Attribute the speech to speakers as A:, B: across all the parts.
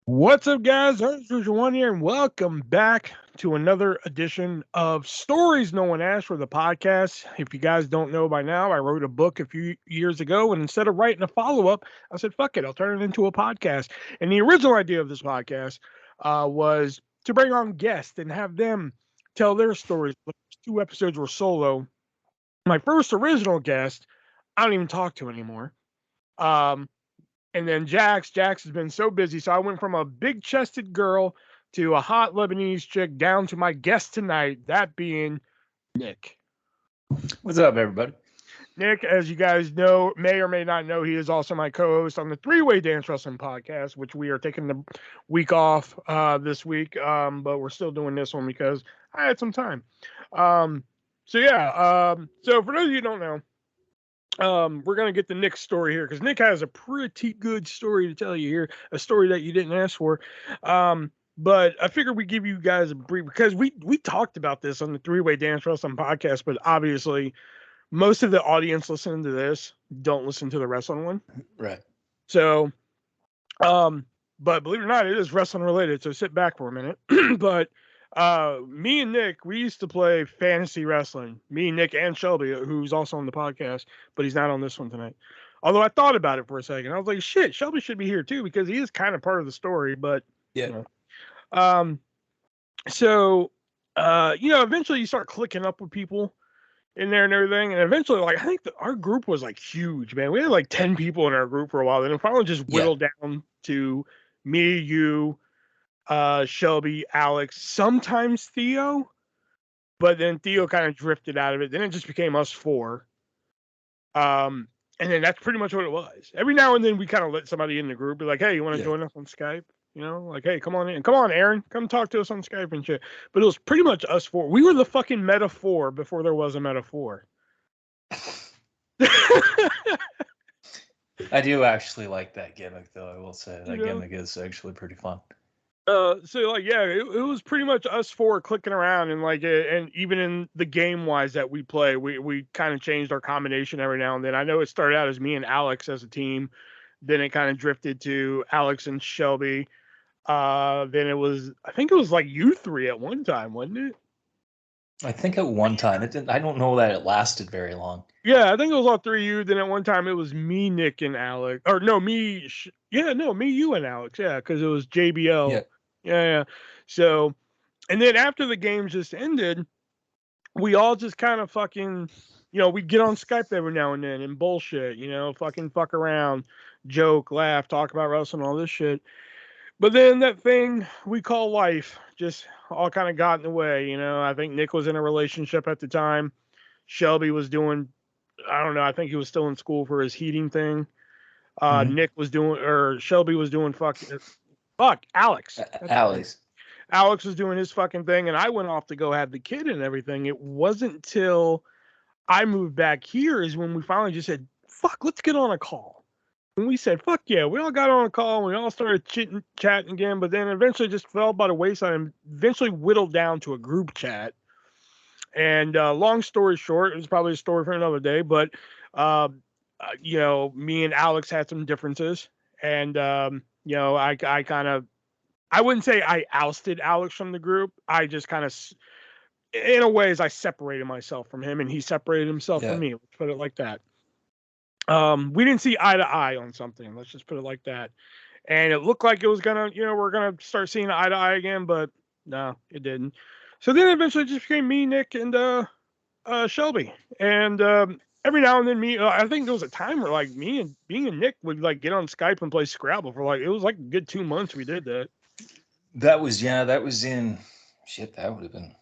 A: What's up, guys? ArtistVersion1 here, and welcome back to another edition of Stories No One Asked for the podcast. If you guys don't know by now, I wrote a book a few years ago, and instead of writing a follow-up, I said, fuck it, I'll turn it into a podcast. And the original idea of this podcast was to bring on guests and have them tell their stories. The first two episodes were solo. My first original guest, I don't even talk to anymore. And then Jax has been so busy. So I went from a big chested girl to a hot Lebanese chick down to my guest tonight, that being Nick.
B: What's up, everybody?
A: Nick, as you guys know, may or may not know, he is also my co-host on the Three-Way Dance Wrestling podcast, which we are taking the week off this week. But we're still doing this one because I had some time. So for those of you who don't know, we're gonna get the Nick story here because Nick has a pretty good story to tell you here, a story that you didn't ask for. But I figured we'd give you guys a brief because we talked about this on the Three-Way Dance Wrestling podcast, but obviously most of the audience listening to this don't listen to the wrestling one.
B: Right.
A: So but believe it or not, it is wrestling related, so sit back for a minute. But me and Nick, we used to play fantasy wrestling. Me, Nick, and Shelby, who's also on the podcast, but he's not on this one tonight. Although I thought about it for a second. I was like, shit, Shelby should be here too, because he is kind of part of the story, but
B: yeah.
A: You know, eventually you start clicking up with people in there and everything. And eventually, like, I think our group was like huge, man. We had like 10 people in our group for a while. Then it finally just whittled down to me, you, Shelby, Alex, sometimes Theo, but then Theo kind of drifted out of it. Then it just became us four. And then that's pretty much what it was. Every now and then we kind of let somebody in the group be like, hey, you want to join us on Skype? You know, like, hey, come on in. Come on, Aaron. Come talk to us on Skype and shit. But it was pretty much us four. We were the fucking metaphor before there was a metaphor.
B: I do actually like that gimmick, though. I will say that gimmick is actually pretty fun.
A: So like, yeah, it was pretty much us four clicking around, and like, and even in the game wise that we play, we kind of changed our combination every now and then. I know it started out as me and Alex as a team, then it kind of drifted to Alex and Shelby. Then I think it was like you three at one time, wasn't it?
B: I think at one time it didn't. I don't know that it lasted very long.
A: Yeah, I think it was all three of you. Then at one time it was me, Nick, and Alex. Or no, me, you and Alex. Yeah, because it was JBL. Yeah. So, and then after the game just ended, we all just kind of fucking, you know, we'd get on Skype every now and then and bullshit, you know, fucking fuck around, joke, laugh, talk about wrestling, all this shit. But then that thing we call life just all kind of got in the way, you know. I think Nick was in a relationship at the time. Shelby was doing, I don't know, I think he was still in school for his heating thing. Nick was doing, or Shelby was doing Alex. Alex was doing his fucking thing, and I went off to go have the kid and everything. It wasn't till I moved back here is when we finally just said, fuck, let's get on a call. And we said, fuck yeah, we all got on a call, and we all started chatting again, but then eventually just fell by the wayside and eventually whittled down to a group chat. And long story short, it was probably a story for another day, but, you know, me and Alex had some differences. And, you know, I wouldn't say I ousted Alex from the group. I just kind of, in a way, I separated myself from him, and he separated himself from me. Let's put it like that. We didn't see eye to eye on something. Let's just put it like that. And it looked like it was gonna, you know, we're gonna start seeing eye to eye again, but no, it didn't. So then eventually it just became me, Nick, and Shelby. And every now and then I think there was a time where like me and Nick would like get on Skype and play Scrabble for like, it was like a good 2 months we did that.
B: That was in shit. That would have been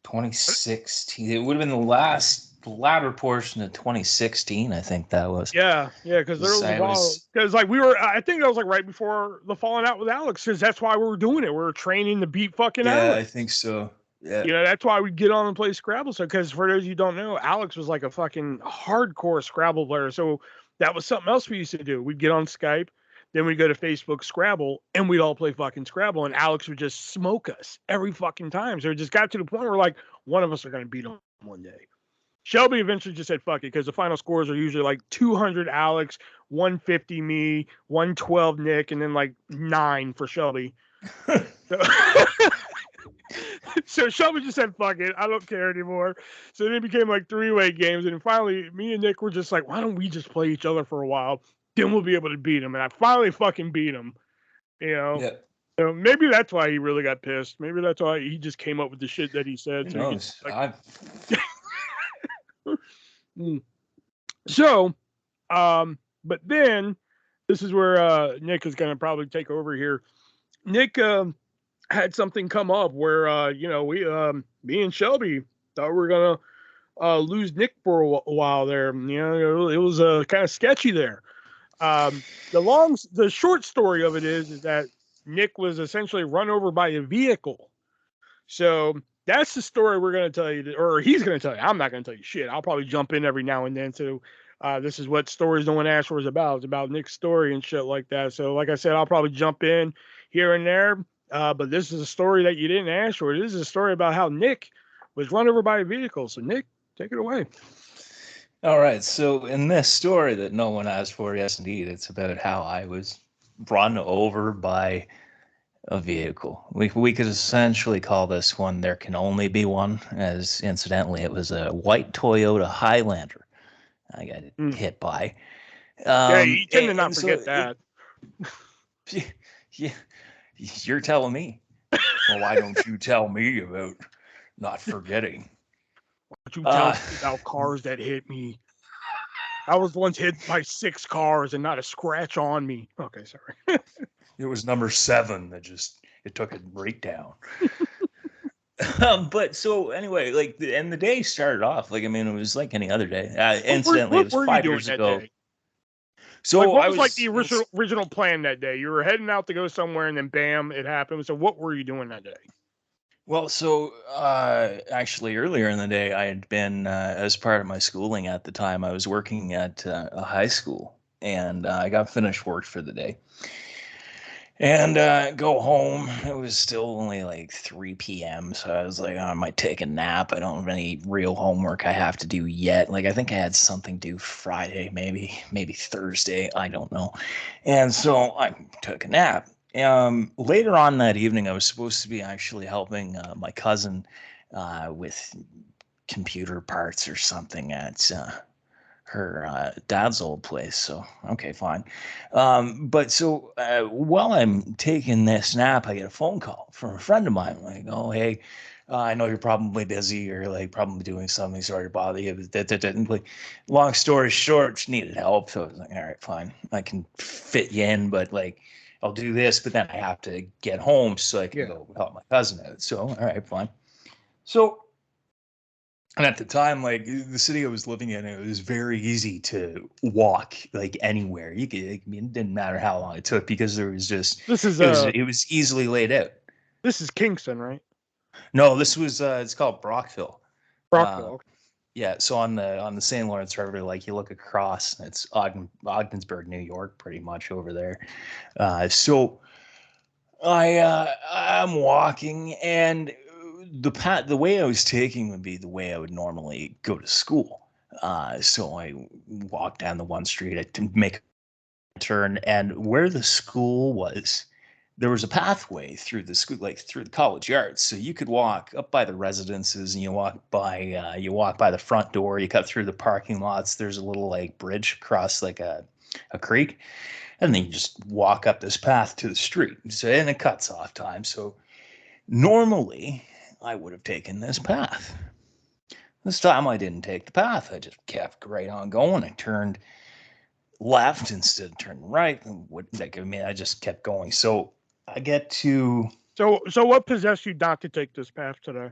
B: 2016. It would have been the latter portion of 2016. I think that was.
A: Yeah, because there was a while. Because like I think that was like right before the falling out with Alex. Because that's why we were doing it. We were training to beat fucking Alex.
B: Yeah, I think so. Yeah.
A: You know, that's why we get on and play Scrabble. So, because for those of you who don't know, Alex was like a fucking hardcore Scrabble player. So that was something else we used to do. We'd get on Skype. Then we'd go to Facebook Scrabble, and we'd all play fucking Scrabble, and Alex would just smoke us every fucking time. So it just got to the point where, like, one of us are going to beat him one day. Shelby eventually just said fuck it, because the final scores are usually like 200 Alex, 150 me, 112 Nick, and then like 9 for Shelby. So Shelby just said fuck it, I don't care anymore. So then it became like 3-way games, and then finally me and Nick were just like, why don't we just play each other for a while? Then we'll be able to beat him. And I finally fucking beat him. You know?
B: Yeah.
A: So maybe that's why he really got pissed. Maybe that's why he just came up with the shit that he said.
B: Who knows?
A: So, but then this is where Nick is going to probably take over here. Nick had something come up where we me and Shelby thought we were gonna lose Nick for a while there. It was kind of sketchy there. The short story of it is that Nick was essentially run over by a vehicle. So that's the story we're going to tell you, or he's going to tell you. I'm not going to tell you shit. I'll probably jump in every now and then. So this is what Stories No One Asked For is about. It's about Nick's story and shit like that. So like I said, I'll probably jump in here and there. But this is a story that you didn't ask for. This is a story about how Nick was run over by a vehicle. So Nick, take it away.
B: All right. So in this story that no one asked for, yes, indeed, it's about how I was run over by a vehicle. We could essentially call this one There Can Only Be One, as incidentally, it was a white Toyota Highlander I got hit by.
A: Yeah, you tend to not forget that.
B: Yeah, you're telling me. Well, why don't you tell me about not forgetting?
A: Why don't you tell me about cars that hit me? I was once hit by 6 cars and not a scratch on me. Okay, sorry.
B: It was number 7 that it took it right down. But so anyway, and the day started off it was like any other day. Incidentally, it was 5 years ago.
A: Day?
B: So
A: what was the original plan that day? You were heading out to go somewhere, and then bam, it happened. So what were you doing that day?
B: Well, so actually earlier in the day, I had been, as part of my schooling at the time, I was working at a high school, and I got finished work for the day. And go home. It was still only like 3 p.m. So I was like, I might take a nap. I don't have any real homework I have to do yet. I think I had something due Friday, maybe Thursday. I don't know. And so I took a nap. Later on that evening, I was supposed to be actually helping my cousin with computer parts or something at her dad's old place. So, okay, fine. But so while I'm taking this nap, I get a phone call from a friend of mine. Like, oh, hey, I know you're probably busy or probably doing something. Sorry to bother you. Long story short, just needed help. So I was like, all right, fine. I can fit you in, but I'll do this, but then I have to get home so I can go help my cousin out. So, all right, fine. So, and at the time, the city I was living in, it was very easy to walk anywhere. You could, it didn't matter how long it took because there was just it was easily laid out.
A: This is Kingston, right?
B: No, this was it's called Brockville.
A: Brockville. Okay.
B: Yeah, so on the St. Lawrence River, you look across, it's Ogdensburg, New York, pretty much over there. So I'm walking, and the way I was taking would be the way I would normally go to school. So I walked down the one street to make a turn, and where the school was, there was a pathway through the school, through the college yards. So you could walk up by the residences, and you walk by the front door. You cut through the parking lots. There's a little bridge across a creek, and then you just walk up this path to the street. So and it cuts off time. So normally I would have taken this path. This time I didn't take the path. I just kept right on going. I turned left instead of turning right. I just kept going. So I get to...
A: So what possessed you not to take this path today?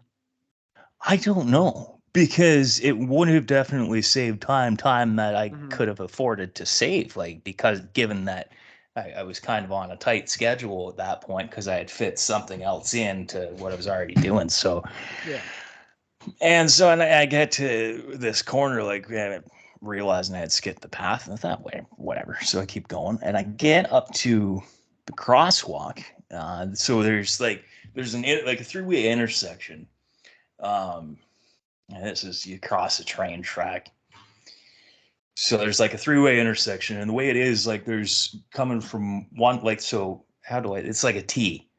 B: I don't know, because it would have definitely saved time that I could have afforded to save, because given that I was kind of on a tight schedule at that point because I had fit something else into what I was already doing. So,
A: yeah.
B: And so I get to this corner, realizing I had skipped the path, and I thought, whatever. So I keep going, and I get up to the crosswalk. So there's a 3-way intersection. And this is, you cross a train track. So there's like a three-way intersection, and the way it is, like there's coming from one, like, so how do I, it's like a T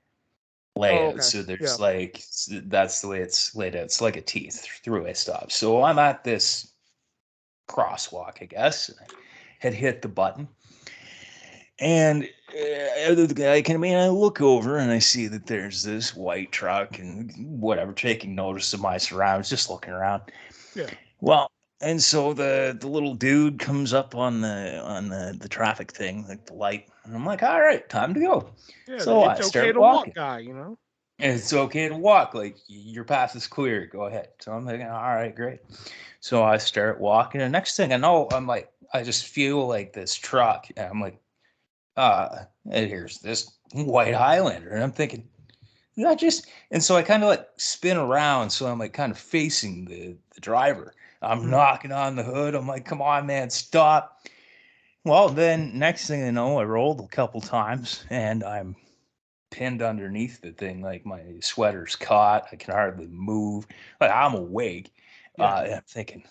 A: Oh,
B: layout.
A: okay.
B: So
A: Yeah.
B: there's like, that's the way it's laid out. It's like a T, three-way stop. So I'm at this crosswalk, I guess. And I had hit the button. And I look over and I see that there's this white truck and whatever, taking notice of my surroundings, just looking around.
A: Yeah.
B: Well, and so the little dude comes up on the traffic thing, like the light, and I'm like, all right, time to go.
A: Yeah.
B: So I
A: It's okay
B: start
A: to walk,
B: walking.
A: guy. You know.
B: And it's okay to walk. Like, your path is clear. Go ahead. So I'm thinking, all right, great. So I start walking, and next thing I know, I'm like, I just feel like this truck, and I'm like, and here's this white Highlander, and I'm thinking, not just, and so I kind of like spin around, so I'm like kind of facing the driver. I'm knocking on the hood. I'm like, come on, man, stop. Well, then next thing I know, I rolled a couple times and I'm pinned underneath the thing. Like, my sweater's caught. I can hardly move. Like, I'm awake.
A: Yeah.
B: And I'm thinking,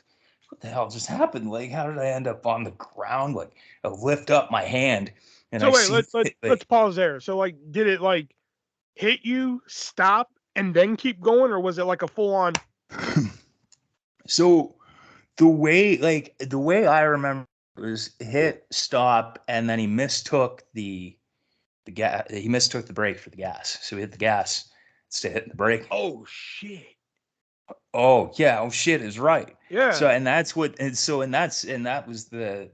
B: what the hell just happened? Like, how did I end up on the ground? Like, I lift up my hand and
A: So
B: I
A: wait,
B: see
A: let's pause there. So like, did it like hit you, stop, and then keep going, or was it like a full on?
B: So the way I remember was hit, stop, and then he mistook the gas. He mistook the brake for the gas. So he hit the gas instead of hitting the brake.
A: Oh shit.
B: Oh yeah. Oh shit is right. So,
A: Yeah.
B: and that's what, and that was the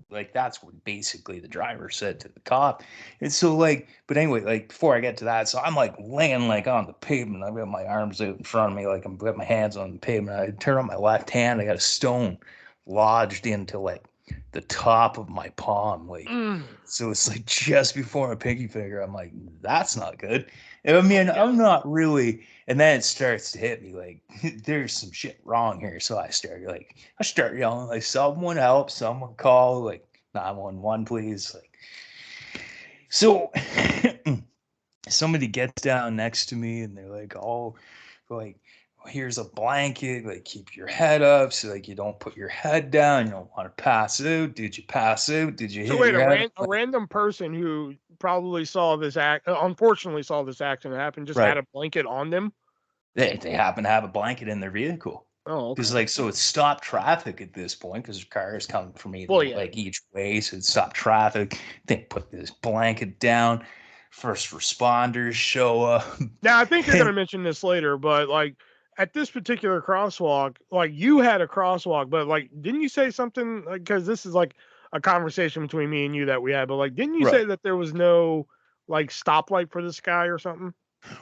B: like, that's what basically the driver said to the cop. And so, like, but anyway, like, before I get to that, so I'm like laying like on the pavement. I've got my arms out in front of me, like I'm got my hands on the pavement. I turn on my left hand, I got a stone lodged into like the top of my palm, like, so it's like just before my pinky finger. I'm like, that's not good. I mean, I'm not really, and then it starts to hit me like, there's some shit wrong here. So I start yelling like, someone help, someone call, like 911, please. Like, so somebody gets down next to me and they're like, oh, like, here's a blanket, like, keep your head up so like you don't put your head down, you don't want to pass out. Did you pass out? Did you
A: So
B: hit
A: wait,
B: your head?
A: a random person who probably saw this unfortunately saw this accident happen, just
B: Right.
A: had a blanket on them.
B: They happen to have a blanket in their vehicle.
A: Oh,
B: Because,
A: okay.
B: like, so it's stopped traffic at this point because cars coming from either,
A: Well, yeah.
B: like, each way. So it stopped traffic. They put this blanket down. First responders show up.
A: Now I think you're gonna mention this later, but like at this particular crosswalk, like you had a crosswalk, but like didn't you say something like, because this is like a conversation between me and you that we had, but like didn't you say
B: Right.
A: that there was no like stoplight for this guy or something?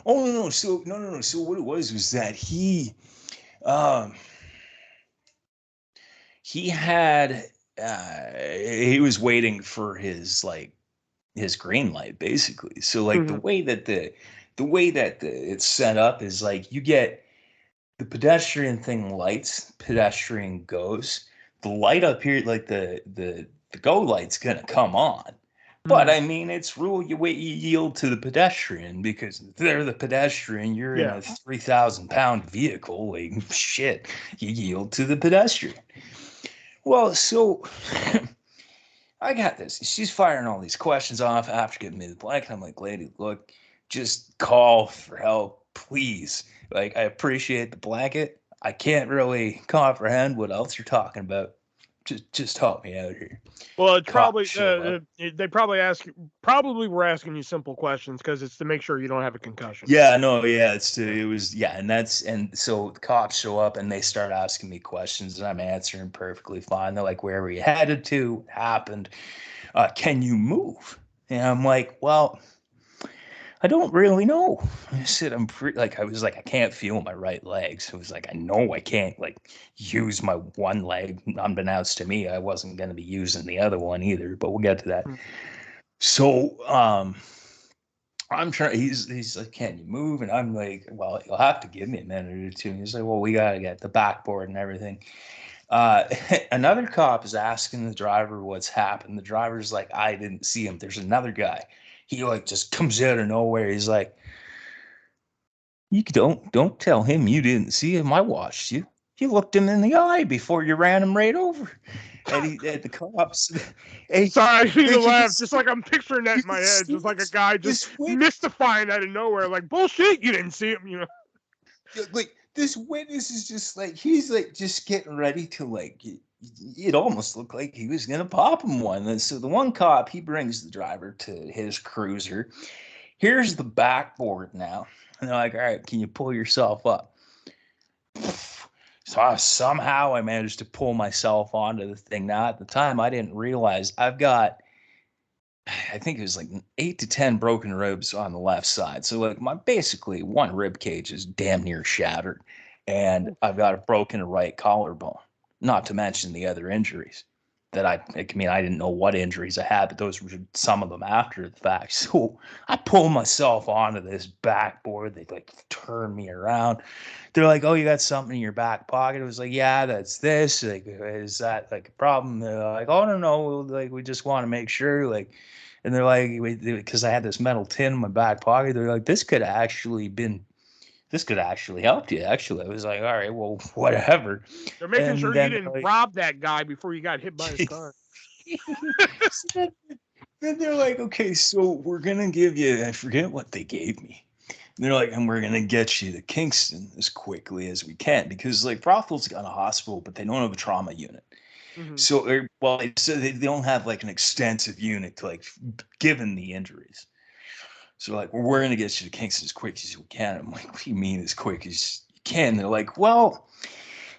B: Oh no. So no. So what it was that um he had he was waiting for his, like, his green light, basically. So, like,
A: Mhm.
B: the way that it's set up is like, you get the pedestrian thing lights, pedestrian goes. The light up here, like the go light's gonna come on. But
A: Mhm.
B: I mean, it's rule, you yield to the pedestrian, because they're the pedestrian. You're in
A: Yeah.
B: a 3,000 pound vehicle. Like, shit, you yield to the pedestrian. Well, so I got this. She's firing all these questions off after giving me the blanket. I'm like, lady, look, just call for help, please. Like, I appreciate the blanket. I can't really comprehend what else you're talking about. Just help me out here.
A: Well, it's
B: Cops
A: probably
B: show up.
A: they probably were asking you simple questions because it's to make sure you don't have a concussion.
B: Yeah, no, yeah, it was, yeah, and so the cops show up and they start asking me questions and I'm answering perfectly fine. They're like, where were you headed to? What happened? Can you move? And I'm like, well, I don't really know. I said, I was like, I can't feel my right leg. So it was like, I know I can't, like, use my one leg. Unbeknownst to me, I wasn't going to be using the other one either, but we'll get to that.
A: Mm.
B: So, I'm trying, he's like, can you move? And I'm like, well, you'll have to give me a minute or two. And he's like, well, we got to get the backboard and everything. Uh, Another cop is asking the driver what's happened. The driver's like, I didn't see him. There's another guy. He, like, just comes out of nowhere. He's like, you don't tell him you didn't see him. I watched you. you looked him in the eye before you ran him right over. And the cops.
A: Sorry, I didn't mean to laugh.
B: Just
A: like I'm picturing that in my head. Just like a guy just mystifying out of nowhere, like, bullshit, you didn't see him, you know?
B: Like, this witness is just like, he's like just getting ready to, like, it almost looked like he was going to pop him one. And so the one cop, he brings the driver to his cruiser. Here's the backboard now. And they're like, all right, can you pull yourself up? So somehow I managed to pull myself onto the thing. Now, at the time, I didn't realize I've got, I think it was like 8 to 10 broken ribs on the left side. So like my basically one rib cage is damn near shattered, and I've got a broken right collarbone. Not to mention the other injuries that I mean, I didn't know what injuries I had, but those were some of them after the fact. So I pulled myself onto this backboard. They like turned me around. They're like, "Oh, you got something in your back pocket?" I was like, "Yeah, that's this. Like, is that like a problem?" They're like, "Oh, no, like we just want to make sure." Like, and they're like, because I had this metal tin in my back pocket. They're like, "This could actually help you." Actually, I was like, "All right, well, whatever."
A: They're making sure you didn't rob that guy before you got hit by his car.
B: So then they're like, "Okay, so we're gonna give you," I forget what they gave me. And they're like, "And we're gonna get you to Kingston as quickly as we can," because like Brothels got a hospital, but they don't have a trauma unit.
A: Mm-hmm.
B: So, well, they don't have like an extensive unit to like given the injuries. So like, well, we're gonna get you to Kingston as quick as we can. I'm like, what do you mean as quick as you can? They're like, well,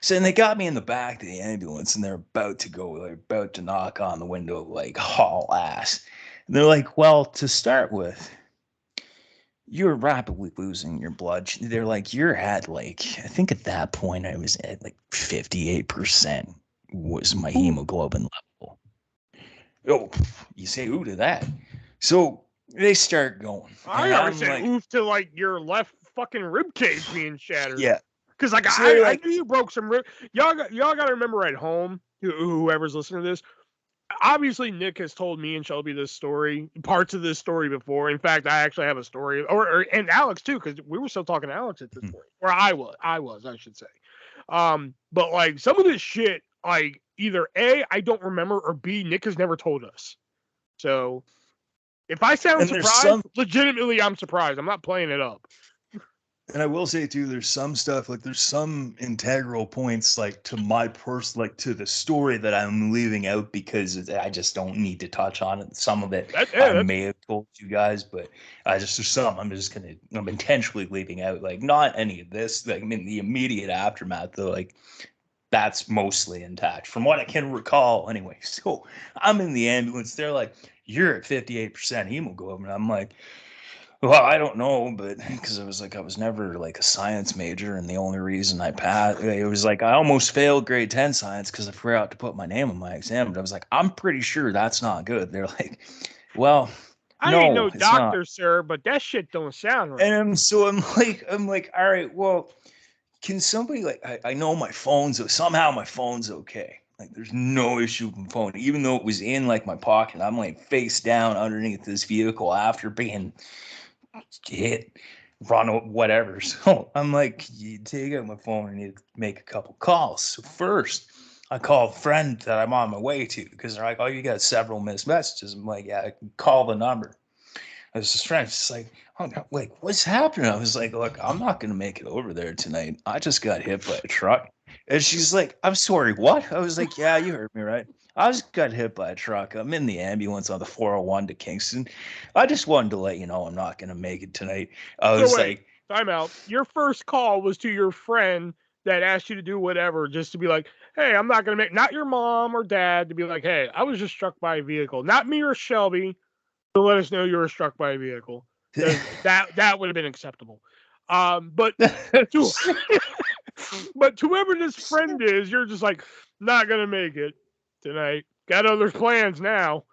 B: so then they got me in the back of the ambulance, and they're about to go, they're about to knock on the window, like haul ass. And they're like, well, to start with, you're rapidly losing your blood. They're like, you're at like, I think at that point I was at like 58% was my hemoglobin level. Oh, you say ooh to that. So they start going.
A: I already said like, oof to like your left fucking rib cage being shattered.
B: Yeah.
A: Because like so I knew you broke some rib. Y'all got to remember at home, whoever's listening to this. Obviously, Nick has told me and Shelby this story, parts of this story before. In fact, I actually have a story, and Alex too, because we were still talking to Alex at this point, or I should say. But like some of this shit, like either A, I don't remember, or B, Nick has never told us. So if I sound surprised, legitimately, I'm surprised. I'm not playing it up.
B: And I will say too, there's some stuff like there's some integral points like to my like to the story that I'm leaving out because I just don't need to touch on it. Some of it I may have told you guys, but there's some I'm intentionally leaving out. Like not any of this. Like I mean the immediate aftermath though, like that's mostly intact from what I can recall anyway. So I'm in the ambulance. They're like, you're at 58% hemoglobin. I'm like, well, I don't know, but because I was never like a science major, and the only reason I passed, it was like I almost failed grade 10 science because I forgot to put my name on my exam. But I was like, I'm pretty sure that's not good. They're like, well,
A: I ain't no doctor, sir, but that shit don't sound right.
B: And so I'm like, all right, well, can somebody like I know my phone's somehow my phone's okay. Like there's no issue with my phone, even though it was in like my pocket. I'm like face down underneath this vehicle after being hit, run, whatever. So I'm like, you take out my phone, I need to make a couple calls. So first, I call a friend that I'm on my way to because they're like, oh, you got several missed messages. I'm like, yeah, I can call the number. I was just friend, just like, oh, no, like, what's happening? I was like, look, I'm not gonna make it over there tonight. I just got hit by a truck. And she's like, I'm sorry, what? I was like, yeah, you heard me right. I just got hit by a truck. I'm in the ambulance on the 401 to Kingston. I just wanted to let you know I'm not gonna make it tonight. I was like,
A: time out. Your first call was to your friend that asked you to do whatever, just to be like, hey, I'm not gonna make, not your mom or dad, to be like, hey, I was just struck by a vehicle, not me or Shelby, to let us know you were struck by a vehicle. that would have been acceptable. But but whoever this friend is, you're just like, not gonna make it tonight. Got other plans now.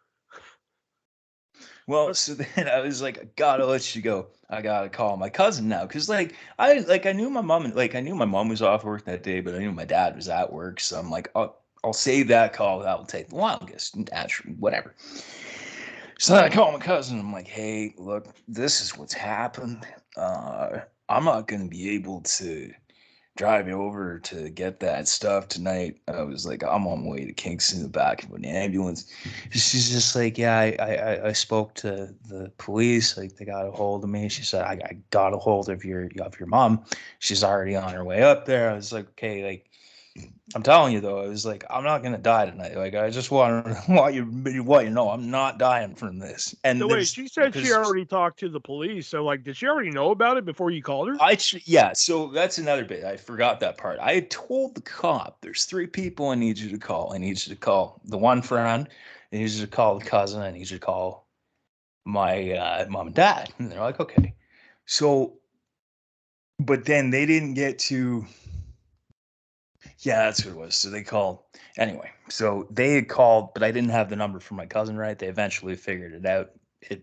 B: Well, so then I was like, I gotta let you go. I gotta call my cousin now, cause like I knew my mom, like I knew my mom was off work that day, but I knew my dad was at work, so I'm like, I'll save that call. That will take the longest, naturally, whatever. So then I call my cousin. I'm like, hey, look, this is what's happened. I'm not gonna be able to driving over to get that stuff tonight. I was like, I'm on my way to Kingston in the back of an ambulance. She's just like, yeah, I spoke to the police. Like they got a hold of me. She said, I got a hold of your mom. She's already on her way up there. I was like, okay, like I'm telling you though, I was like, I'm not gonna die tonight. Like I just want you to know I'm not dying from this. And
A: So wait, she said she already talked to the police. So like, did she already know about it before you called her?
B: Yeah. So that's another bit. I forgot that part. I had told the cop, there's 3 people I need you to call. I need you to call the one friend. I need you to call the cousin. I need you to call my mom and dad. And they're like, okay. So, but then they didn't get to. Yeah, that's what it was. So they called anyway. So they had called, but I didn't have the number for my cousin, right? They eventually figured it out.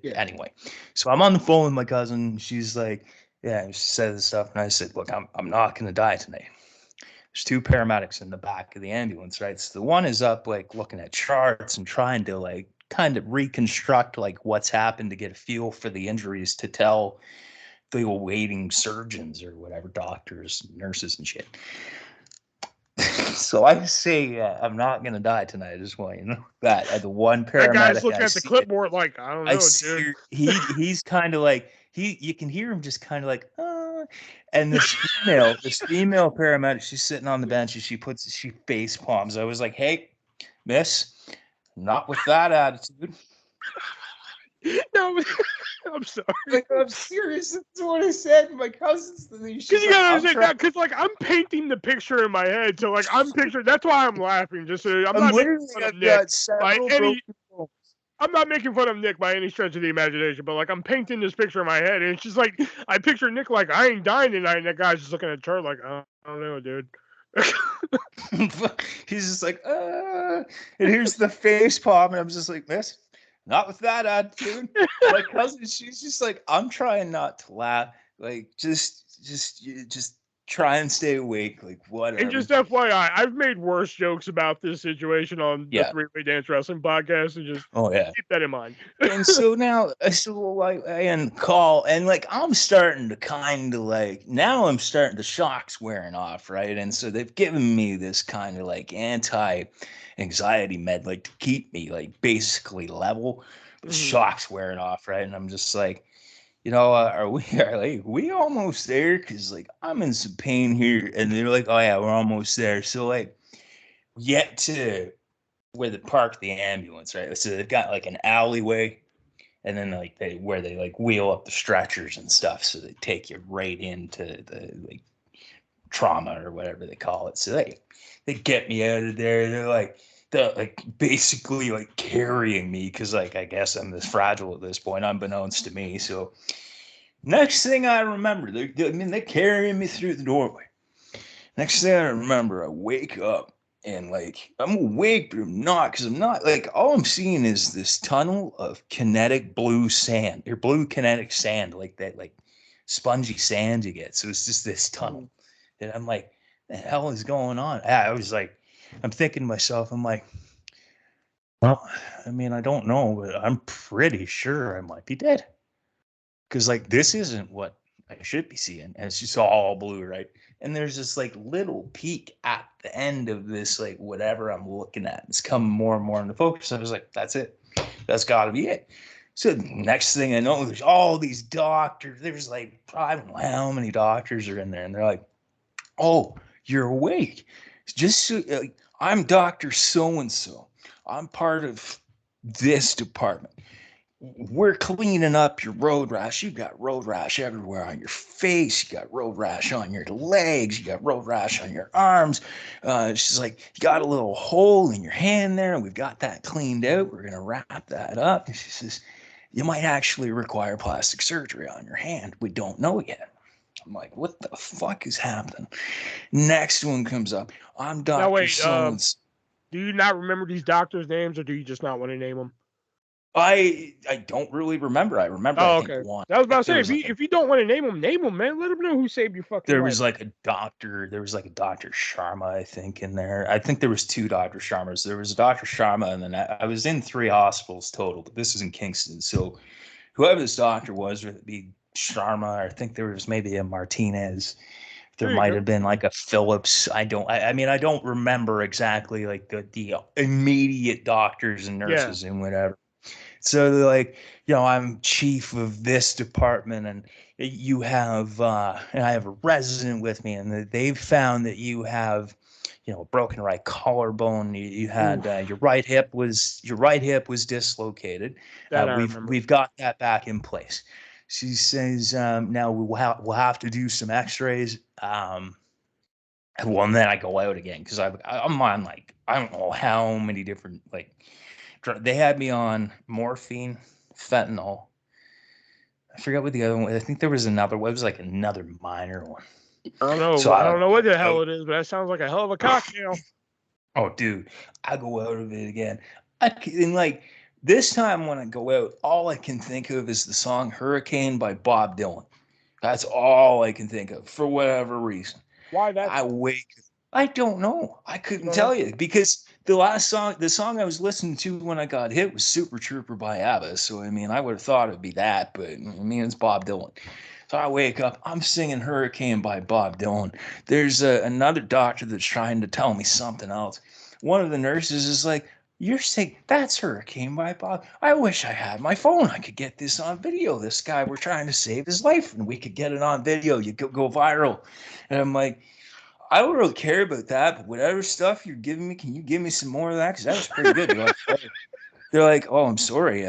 B: Anyway. So I'm on the phone with my cousin. She's like, yeah, she said this stuff. And I said, look, I'm not gonna die tonight. There's 2 paramedics in the back of the ambulance, right? So the one is up like looking at charts and trying to like kind of reconstruct like what's happened to get a feel for the injuries to tell the awaiting surgeons or whatever, doctors, nurses and shit. So I say I'm not gonna die tonight. I just want you to know that the one
A: That guy's
B: paramedic
A: looking
B: I
A: at the
B: see,
A: clipboard like, I don't know, dude.
B: he's kind of like you can hear him just kind of like, and this female paramedic, she's sitting on the bench and she face palms. I was like, hey, miss, not with that attitude.
A: No, I'm sorry.
B: Like, I'm serious. That's what I said. My cousin's
A: Because you gotta understand that. Because like I'm painting the picture in my head, so like I'm picturing. That's why I'm laughing. Just so I'm not making fun of Nick by any. I'm not making fun of Nick by any stretch of the imagination, but like I'm painting this picture in my head, and it's just like I picture Nick like I ain't dying tonight, and that guy's just looking at the chart like I don't know, dude.
B: He's just like, and here's the face palm, and I'm just like, miss, not with that attitude. My cousin, she's just like, I'm trying not to laugh, like just try and stay awake, like whatever.
A: And just FYI, I've made worse jokes about this situation on the 3-Way Dance Wrestling podcast, and just keep that in mind.
B: And so now, I call, and like I'm starting to kind of like now I'm starting the shock's wearing off, right? And so they've given me this kind of like anti-anxiety med, like to keep me like basically level. But the shock's wearing off, right? And I'm just like, are we almost there? Because like I'm in some pain here, and they're like, oh yeah, we're almost there. So like, yet to where they park the ambulance, right? So they've got like an alleyway, and then like where they like wheel up the stretchers and stuff. So they take you right into the like trauma or whatever they call it. So they get me out of there. They're like basically like carrying me because like I guess I'm this fragile at this point, unbeknownst to me. So next thing I remember, they're carrying me through the doorway. Next thing I remember, I wake up and like I'm awake, but I'm not, because I'm not like all I'm seeing is this tunnel of kinetic blue sand or blue kinetic sand, like that, like spongy sand you get. So it's just this tunnel. And I'm like, the hell is going on? I was like, I'm thinking to myself, I'm like, well, I mean, I don't know, but I'm pretty sure I might be dead. Because like this isn't what I should be seeing. And it's just all blue, right? And there's this like little peak at the end of this, like whatever I'm looking at. It's coming more and more into focus. I was like, that's it. That's gotta be it. So next thing I know, there's all these doctors. There's like, I don't know how many doctors are in there. And they're like, oh, you're awake. Just so, I'm Dr. So-and-so. I'm part of this department. We're cleaning up your road rash. You got road rash everywhere on your face. You got road rash on your legs. You got road rash on your arms. She's like, you got a little hole in your hand there, and we've got that cleaned out. We're going to wrap that up. And she says, you might actually require plastic surgery on your hand. We don't know yet. I'm like, what the fuck is happening? Next one comes up. I'm Dr.
A: Now wait, do you not remember these doctors' names, or do you just not want to name them?
B: I don't really remember. I remember.
A: Oh,
B: I
A: okay.
B: think one.
A: I was about to say, if you don't want to name them, man. Let them know who saved your fucking life.
B: There was like a doctor. There was like a Dr. Sharma, I think, in there. I think there was 2 Dr. Sharmas. There was a Dr. Sharma, and then I was in 3 hospitals total, but this is in Kingston. So whoever this doctor was, whether it be Sharma, or I think there was maybe a Martinez, There might have been like a Phillips. I mean, I don't remember exactly like the immediate doctors and nurses and whatever. So they're like, I'm chief of this department, and you have, and I have a resident with me, and they've found that you have, a broken right collarbone. You had your right hip was dislocated.
A: That I
B: We've
A: remember.
B: we've got that back in place. She says, now we'll have to do some X-rays. Well, and then I go out again because I'm on like I don't know how many different like they had me on morphine, fentanyl. I forget what the other one. I think there was another one. It was like another minor one.
A: I don't know.
B: So
A: I don't know what the hell it is, but that sounds like a hell of a cocktail.
B: Oh, dude, I go out of it again. And like this time when I go out, all I can think of is the song "Hurricane" by Bob Dylan. That's all I can think of for whatever reason.
A: Why that?
B: I don't know. I couldn't tell you because the song I was listening to when I got hit was Super Trooper by ABBA. So, I mean, I would have thought it'd be that, but I mean, it's Bob Dylan. So I wake up, I'm singing Hurricane by Bob Dylan. There's another doctor that's trying to tell me something else. One of the nurses is like, "You're saying that's Hurricane by Bob. I wish I had my phone. I could get this on video. This guy, we're trying to save his life, and we could get it on video. You could go viral." And I'm like, I don't really care about that, but whatever stuff you're giving me, can you give me some more of that? Because that was pretty good. They're like, "Oh, I'm sorry.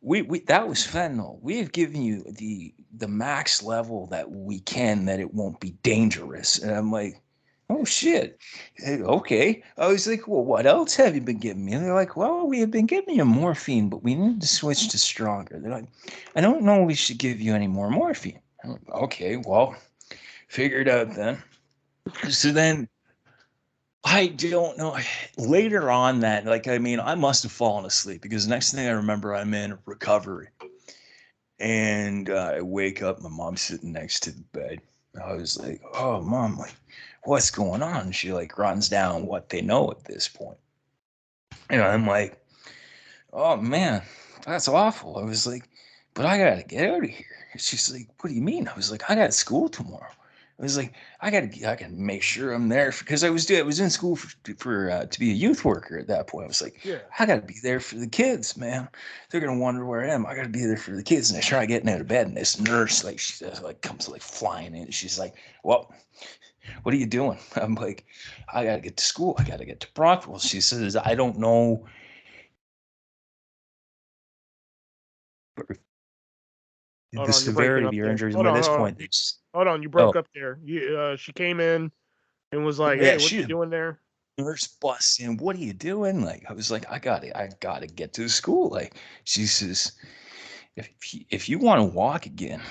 B: We that was fentanyl. We have given you the max level that we can, that it won't be dangerous." And I'm like, "Oh shit, okay." I was like, "Well, what else have you been giving me?" And they're like, "Well, we have been giving you morphine, but we need to switch to stronger." They're like, "I don't know. We should give you any more morphine." I'm like, "Okay, well, figure it out then." So then I don't know. Later on that, like, I mean, I must have fallen asleep because the next thing I remember, I'm in recovery. And I wake up, my mom's sitting next to the bed. I was like, "Oh, Mom, like, what's going on?" And she like runs down what they know at this point. And I'm like, "Oh man, that's awful." I was like, "But I gotta get out of here." She's like, "What do you mean?" I was like, "I got school tomorrow." I was like, I gotta make sure I'm there because I was in school for to be a youth worker at that point. I was like, I gotta be there for the kids, man. They're gonna wonder where I am. I gotta be there for the kids. And I try getting out of bed, and this nurse like she like comes like flying in. She's like, "Well, what are you doing?" I'm like, "I gotta get to school. I gotta get to Brockville." She says, "I don't know
A: Hold
B: the
A: on, you're breaking
B: severity of
A: up
B: your
A: there.
B: injuries." And by this point, it's
A: Hold on, you broke up there. She came in and was like, "Hey, what are you doing there?"
B: Nurse busts in. "What are you doing?" Like, I was like, I gotta get to school. Like, she says, if you want to walk again,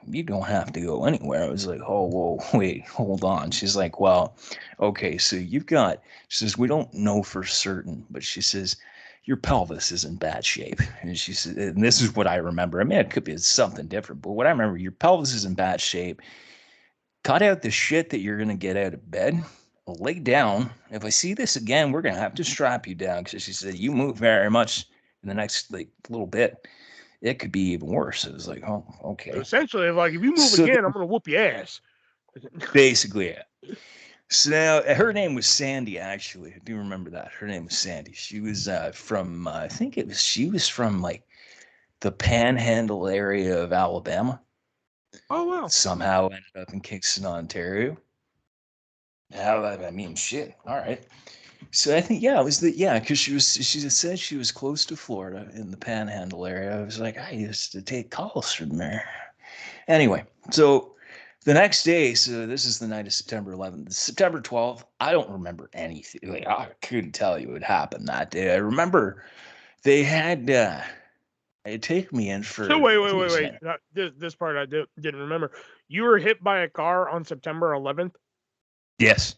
B: you don't have to go anywhere. I was like, "Oh, whoa, wait, hold on." She's like, "Well, okay, so she says, "We don't know for certain, but she says, your pelvis is in bad shape." And she said, and this is what I remember. I mean, it could be something different, but what I remember, your pelvis is in bad shape. Cut out the shit that you're going to get out of bed. Lay down. If I see this again, we're going to have to strap you down." Because she said, "You move very much in the next like little bit, it could be even worse." It was like, "Oh, okay."
A: So essentially, like, if you move again, I'm gonna whoop your ass.
B: Basically, yeah. So now her name was Sandy. Actually, I do remember that. Her name was Sandy. She was from I think she was from like the Panhandle area of Alabama.
A: Oh wow.
B: Somehow ended up in Kingston, Ontario. Now, I mean, shit. All right. So I think it was because she said she was close to Florida in the Panhandle area. I was like, I used to take calls from there. Anyway, so the next day, so this is the night of September 11th. September 12th, I don't remember anything. Like, I couldn't tell you what happened that day. I remember they had taken me in for.
A: So wait. This part I didn't remember. You were hit by a car on September 11th.
B: Yes.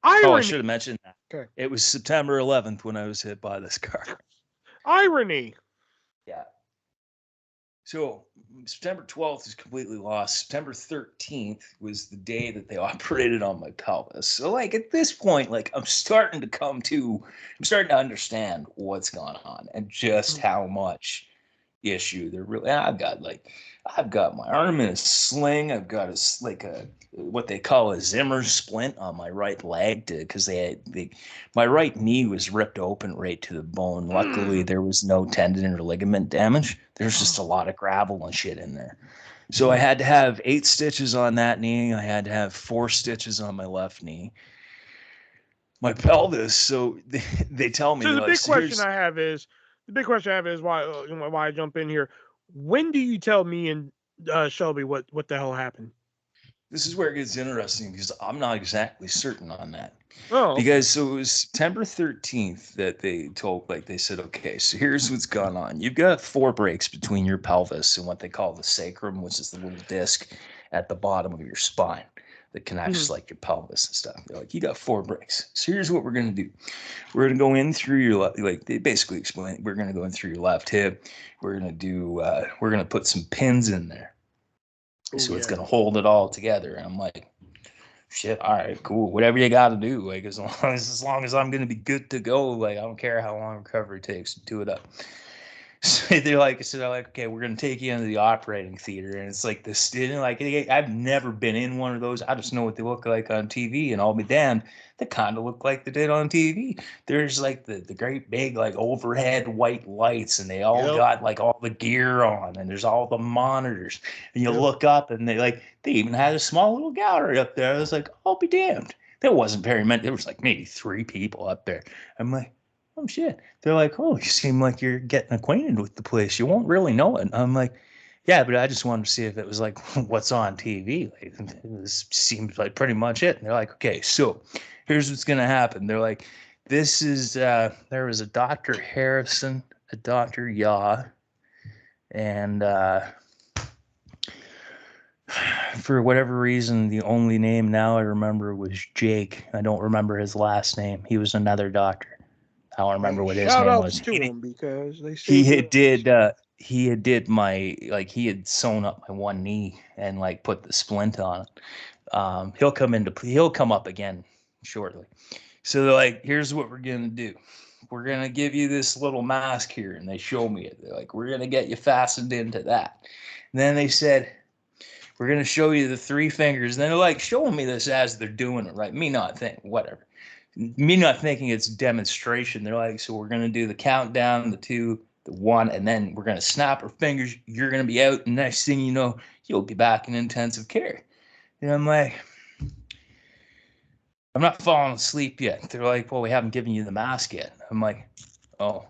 A: Irony.
B: Oh, I should have mentioned that.
A: Okay.
B: It was September 11th when I was hit by this car.
A: Irony.
B: Yeah. So September 12th is completely lost. September 13th was the day that they operated on my pelvis. So like at this point, like I'm starting to understand what's going on and just how much issue. They're really, I've got my arm in a sling. I've got what they call a Zimmer splint on my right leg because my right knee was ripped open right to the bone. Luckily, there was no tendon or ligament damage. There's just a lot of gravel and shit in there. So I had to have 8 stitches on that knee. I had to have 4 stitches on my left knee. My pelvis. So they tell me,
A: So the
B: like,
A: big question I have is why I jump in here. When do you tell me and Shelby what the hell happened?
B: This is where it gets interesting because I'm not exactly certain on that.
A: Oh, okay.
B: Because so it was September 13th that they said, okay, so here's what's gone on. You've got 4 breaks between your pelvis and what they call the sacrum, which is the little disc at the bottom of your spine that connects like your pelvis and stuff. They're like, you got 4 breaks. So here's what we're going to do. We're going to go in through your they basically explain, we're going to go in through your left hip. We're going to put some pins in there. So it's gonna hold it all together. And I'm like, shit, all right, cool. Whatever you gotta do. Like as long as I'm gonna be good to go, like I don't care how long recovery takes to do it up. So they're like, okay, we're gonna take you into the operating theater, and it's like this. Like I've never been in one of those. I just know what they look like on TV, and I'll be damned, they kind of look like they did on TV. There's like the great big like overhead white lights, and they all got like all the gear on, and there's all the monitors, and you look up, and they even had a small little gallery up there. I was like, I'll be damned. There wasn't very many. There was like maybe 3 people up there. I'm like, oh shit. They're like, oh, you seem like you're getting acquainted with the place. You won't really know it. I'm like, yeah, but I just wanted to see if it was like what's on TV. Like, this seems like pretty much it. And they're like, okay, so here's what's gonna happen. They're like, this is there was a Dr. Harrison, a Dr. Yaw, and for whatever reason, the only name now I remember was Jake. I don't remember his last name. He was another doctor. I don't remember what his name was.
A: To him because they
B: He had did my he had sewn up my one knee and like put the splint on it. He'll come up again shortly. So they're like, here's what we're gonna do. We're gonna give you this little mask here, and they show me it. They're like, we're gonna get you fastened into that. And then they said, we're gonna show you the 3 fingers. And then they're like showing me this as they're doing it, right? Me not thinking it's demonstration. They're like, so we're going to do the countdown, the 2, the 1, and then we're going to snap our fingers. You're going to be out. And next thing you know, you'll be back in intensive care. And I'm like, I'm not falling asleep yet. They're like, well, we haven't given you the mask yet. I'm like, oh.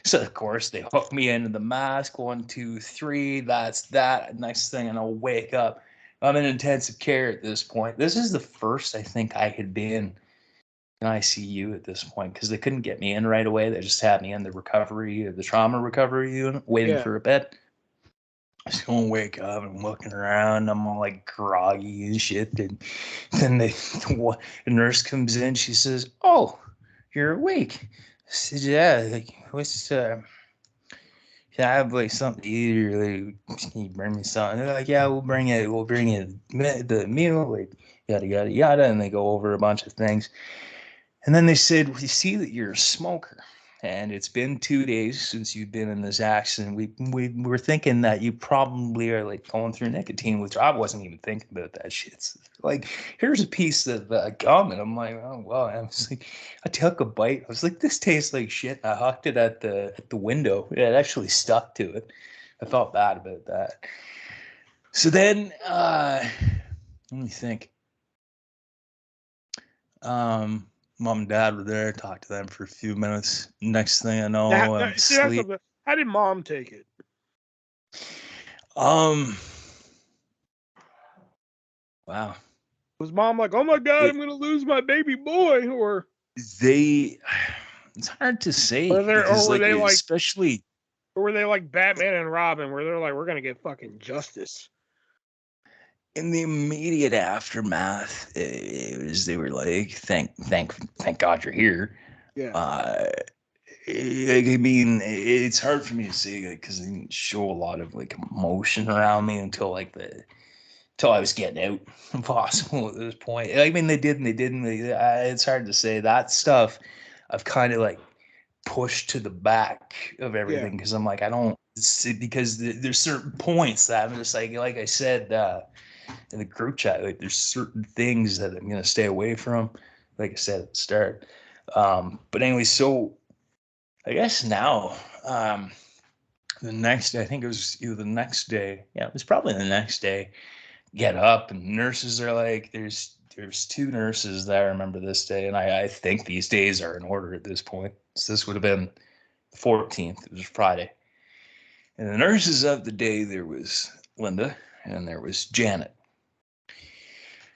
B: So, of course, they hook me into the mask. 1, 2, 3. That's that. Next thing, and I'll wake up. I'm in intensive care at this point. This is the first I think I had been in ICU at this point because they couldn't get me in right away. They just had me in the trauma recovery unit, waiting for a bed. I was going to wake up and looking around. I'm all like groggy and shit. And then the nurse comes in. She says, "Oh, you're awake." I said, "Yeah. Like, what's I have like something to eat, or like, can you bring me something?" They're like, "Yeah, we'll bring it. We'll bring you the meal, like yada yada yada." And they go over a bunch of things. And then they said, we see that you're a smoker, and it's been 2 days since you've been in this accident. We were thinking that you probably are like going through nicotine, which I wasn't even thinking about that shit. It's like, here's a piece of gum, and I'm like, oh well. I was like, I took a bite. I was like, this tastes like shit. I hucked it at the window. It actually stuck to it. I felt bad about that. So then, let me think. Mom and dad were there, talked to them for a few minutes. Next thing I know, I'm asleep.
A: How did mom take it?
B: Wow.
A: Was mom like, oh my God, I'm going to lose my baby boy? Or
B: it's hard to say.
A: Or were they like,
B: especially,
A: or were they like Batman and Robin, where they're like, we're going to get fucking justice?
B: In the immediate aftermath, they were like, thank God you're here.
A: Yeah.
B: I mean, it's hard for me to say because they didn't show a lot of like emotion around me until I was getting out. Impossible at this point. I mean, they did and they didn't. It's hard to say. That stuff I've kind of like pushed to the back of everything because I'm like, I don't because there's certain points that I'm just like I said in the group chat, like there's certain things that I'm gonna stay away from, like I said at the start. But anyway, so I guess now, the next day, I think it was either the next day. Yeah, it was probably the next day. Get up, and nurses are like, there's two nurses that I remember this day, and I think these days are in order at this point. So this would have been the 14th. It was Friday. And the nurses of the day, there was Linda and there was Janet.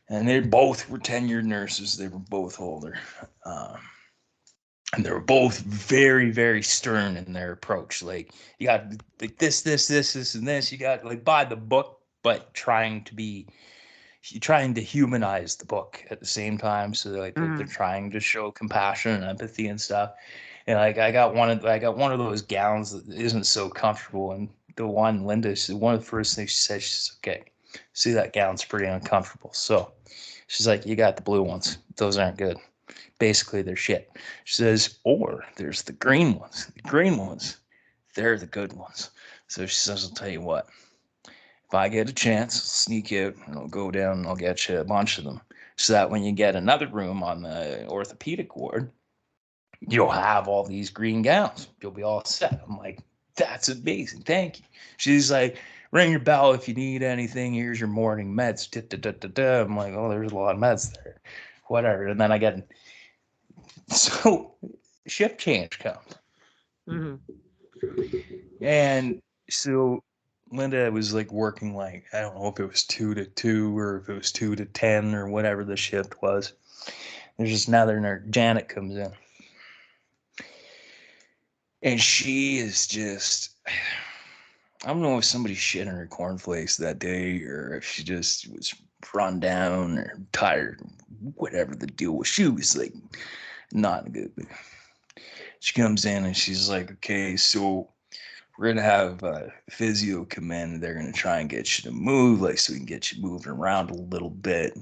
B: And they both were tenured nurses. They were both older. And they were both very, very stern in their approach. Like, you got like this, and this. You got like by the book, but trying to humanize the book at the same time. So they're trying to show compassion and empathy and stuff. And like I got one of those gowns that isn't so comfortable. And the one Linda, one of the first things she said, she's okay. See, that gown's pretty uncomfortable. So she's like, you got the blue ones. Those aren't good. Basically, they're shit. She says, or there's the green ones. The green ones, they're the good ones. So she says, I'll tell you what. If I get a chance, I'll sneak out and I'll go down and I'll get you a bunch of them. So that when you get another room on the orthopedic ward, you'll have all these green gowns. You'll be all set. I'm like, that's amazing. Thank you. She's like, ring your bell if you need anything. Here's your morning meds. I'm like, oh, there's a lot of meds there. Whatever. And then I get, so shift change comes. And so Linda was like working like, I don't know if it was 2 to 2 or if it was 2 to 10 or whatever the shift was. There's just another nurse, Janet comes in. And she is just, I don't know if somebody shit in her cornflakes that day or if she just was run down or tired, whatever the deal was. She was like not good. She comes in and she's like, okay, so we're going to have physio come in. They're going to try and get you to move, like, so we can get you moving around a little bit.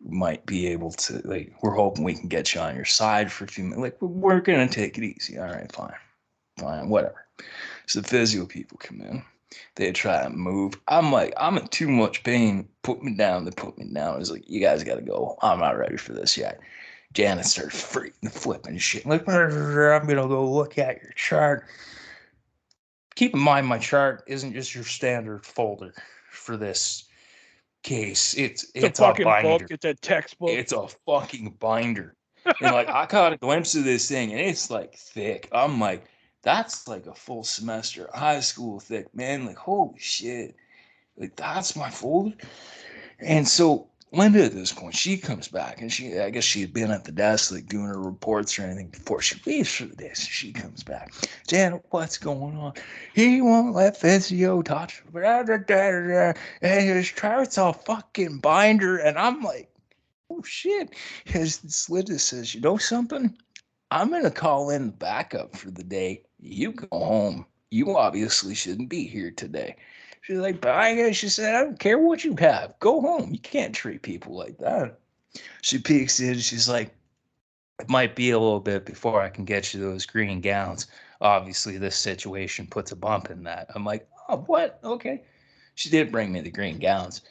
B: We might be able to, like, we're hoping we can get you on your side for a few minutes. Like, we're going to take it easy. All right, fine, whatever. So the physio people come in. They try and move. I'm like, I'm in too much pain. Put me down. They put me down. I was like, you guys got to go. I'm not ready for this yet. Janet started freaking flipping shit. Like, I'm going to go look at your chart. Keep in mind, my chart isn't just your standard folder for this case. It's a
A: fucking
B: binder.
A: book. It's a textbook.
B: It's a fucking binder. And like, I caught a glimpse of this thing, and it's like thick. I'm like, that's like a full semester of high school thick, man. Like, holy shit. Like, that's my folder. And so Linda, at this point, she comes back, and I guess she had been at the desk, like, doing her reports or anything before she leaves for the day. So she comes back. Janet, what's going on? He won't let physio touch him. And his chart's a fucking binder. And I'm like, oh, shit. As Linda says, you know something? I'm going to call in the backup for the day. You go home. You obviously shouldn't be here today. She's like, but she said, I don't care what you have. Go home. You can't treat people like that. She peeks in. She's like, it might be a little bit before I can get you those green gowns. Obviously, this situation puts a bump in that. I'm like, oh, what? Okay. She did bring me the green gowns.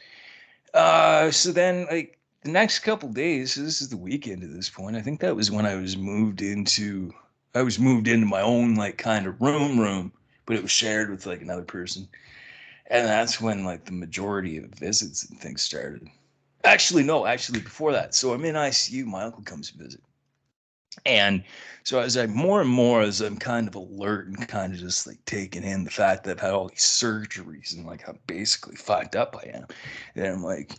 B: So then, like, the next couple days, so this is the weekend at this point. I think that was when I was moved into my own, like, kind of room, but it was shared with, like, another person. And that's when, like, the majority of visits and things started. Actually, before that. So I'm in ICU. My uncle comes to visit. And so as I'm kind of alert and kind of just like taking in the fact that I've had all these surgeries and like how basically fucked up I am. And I'm like,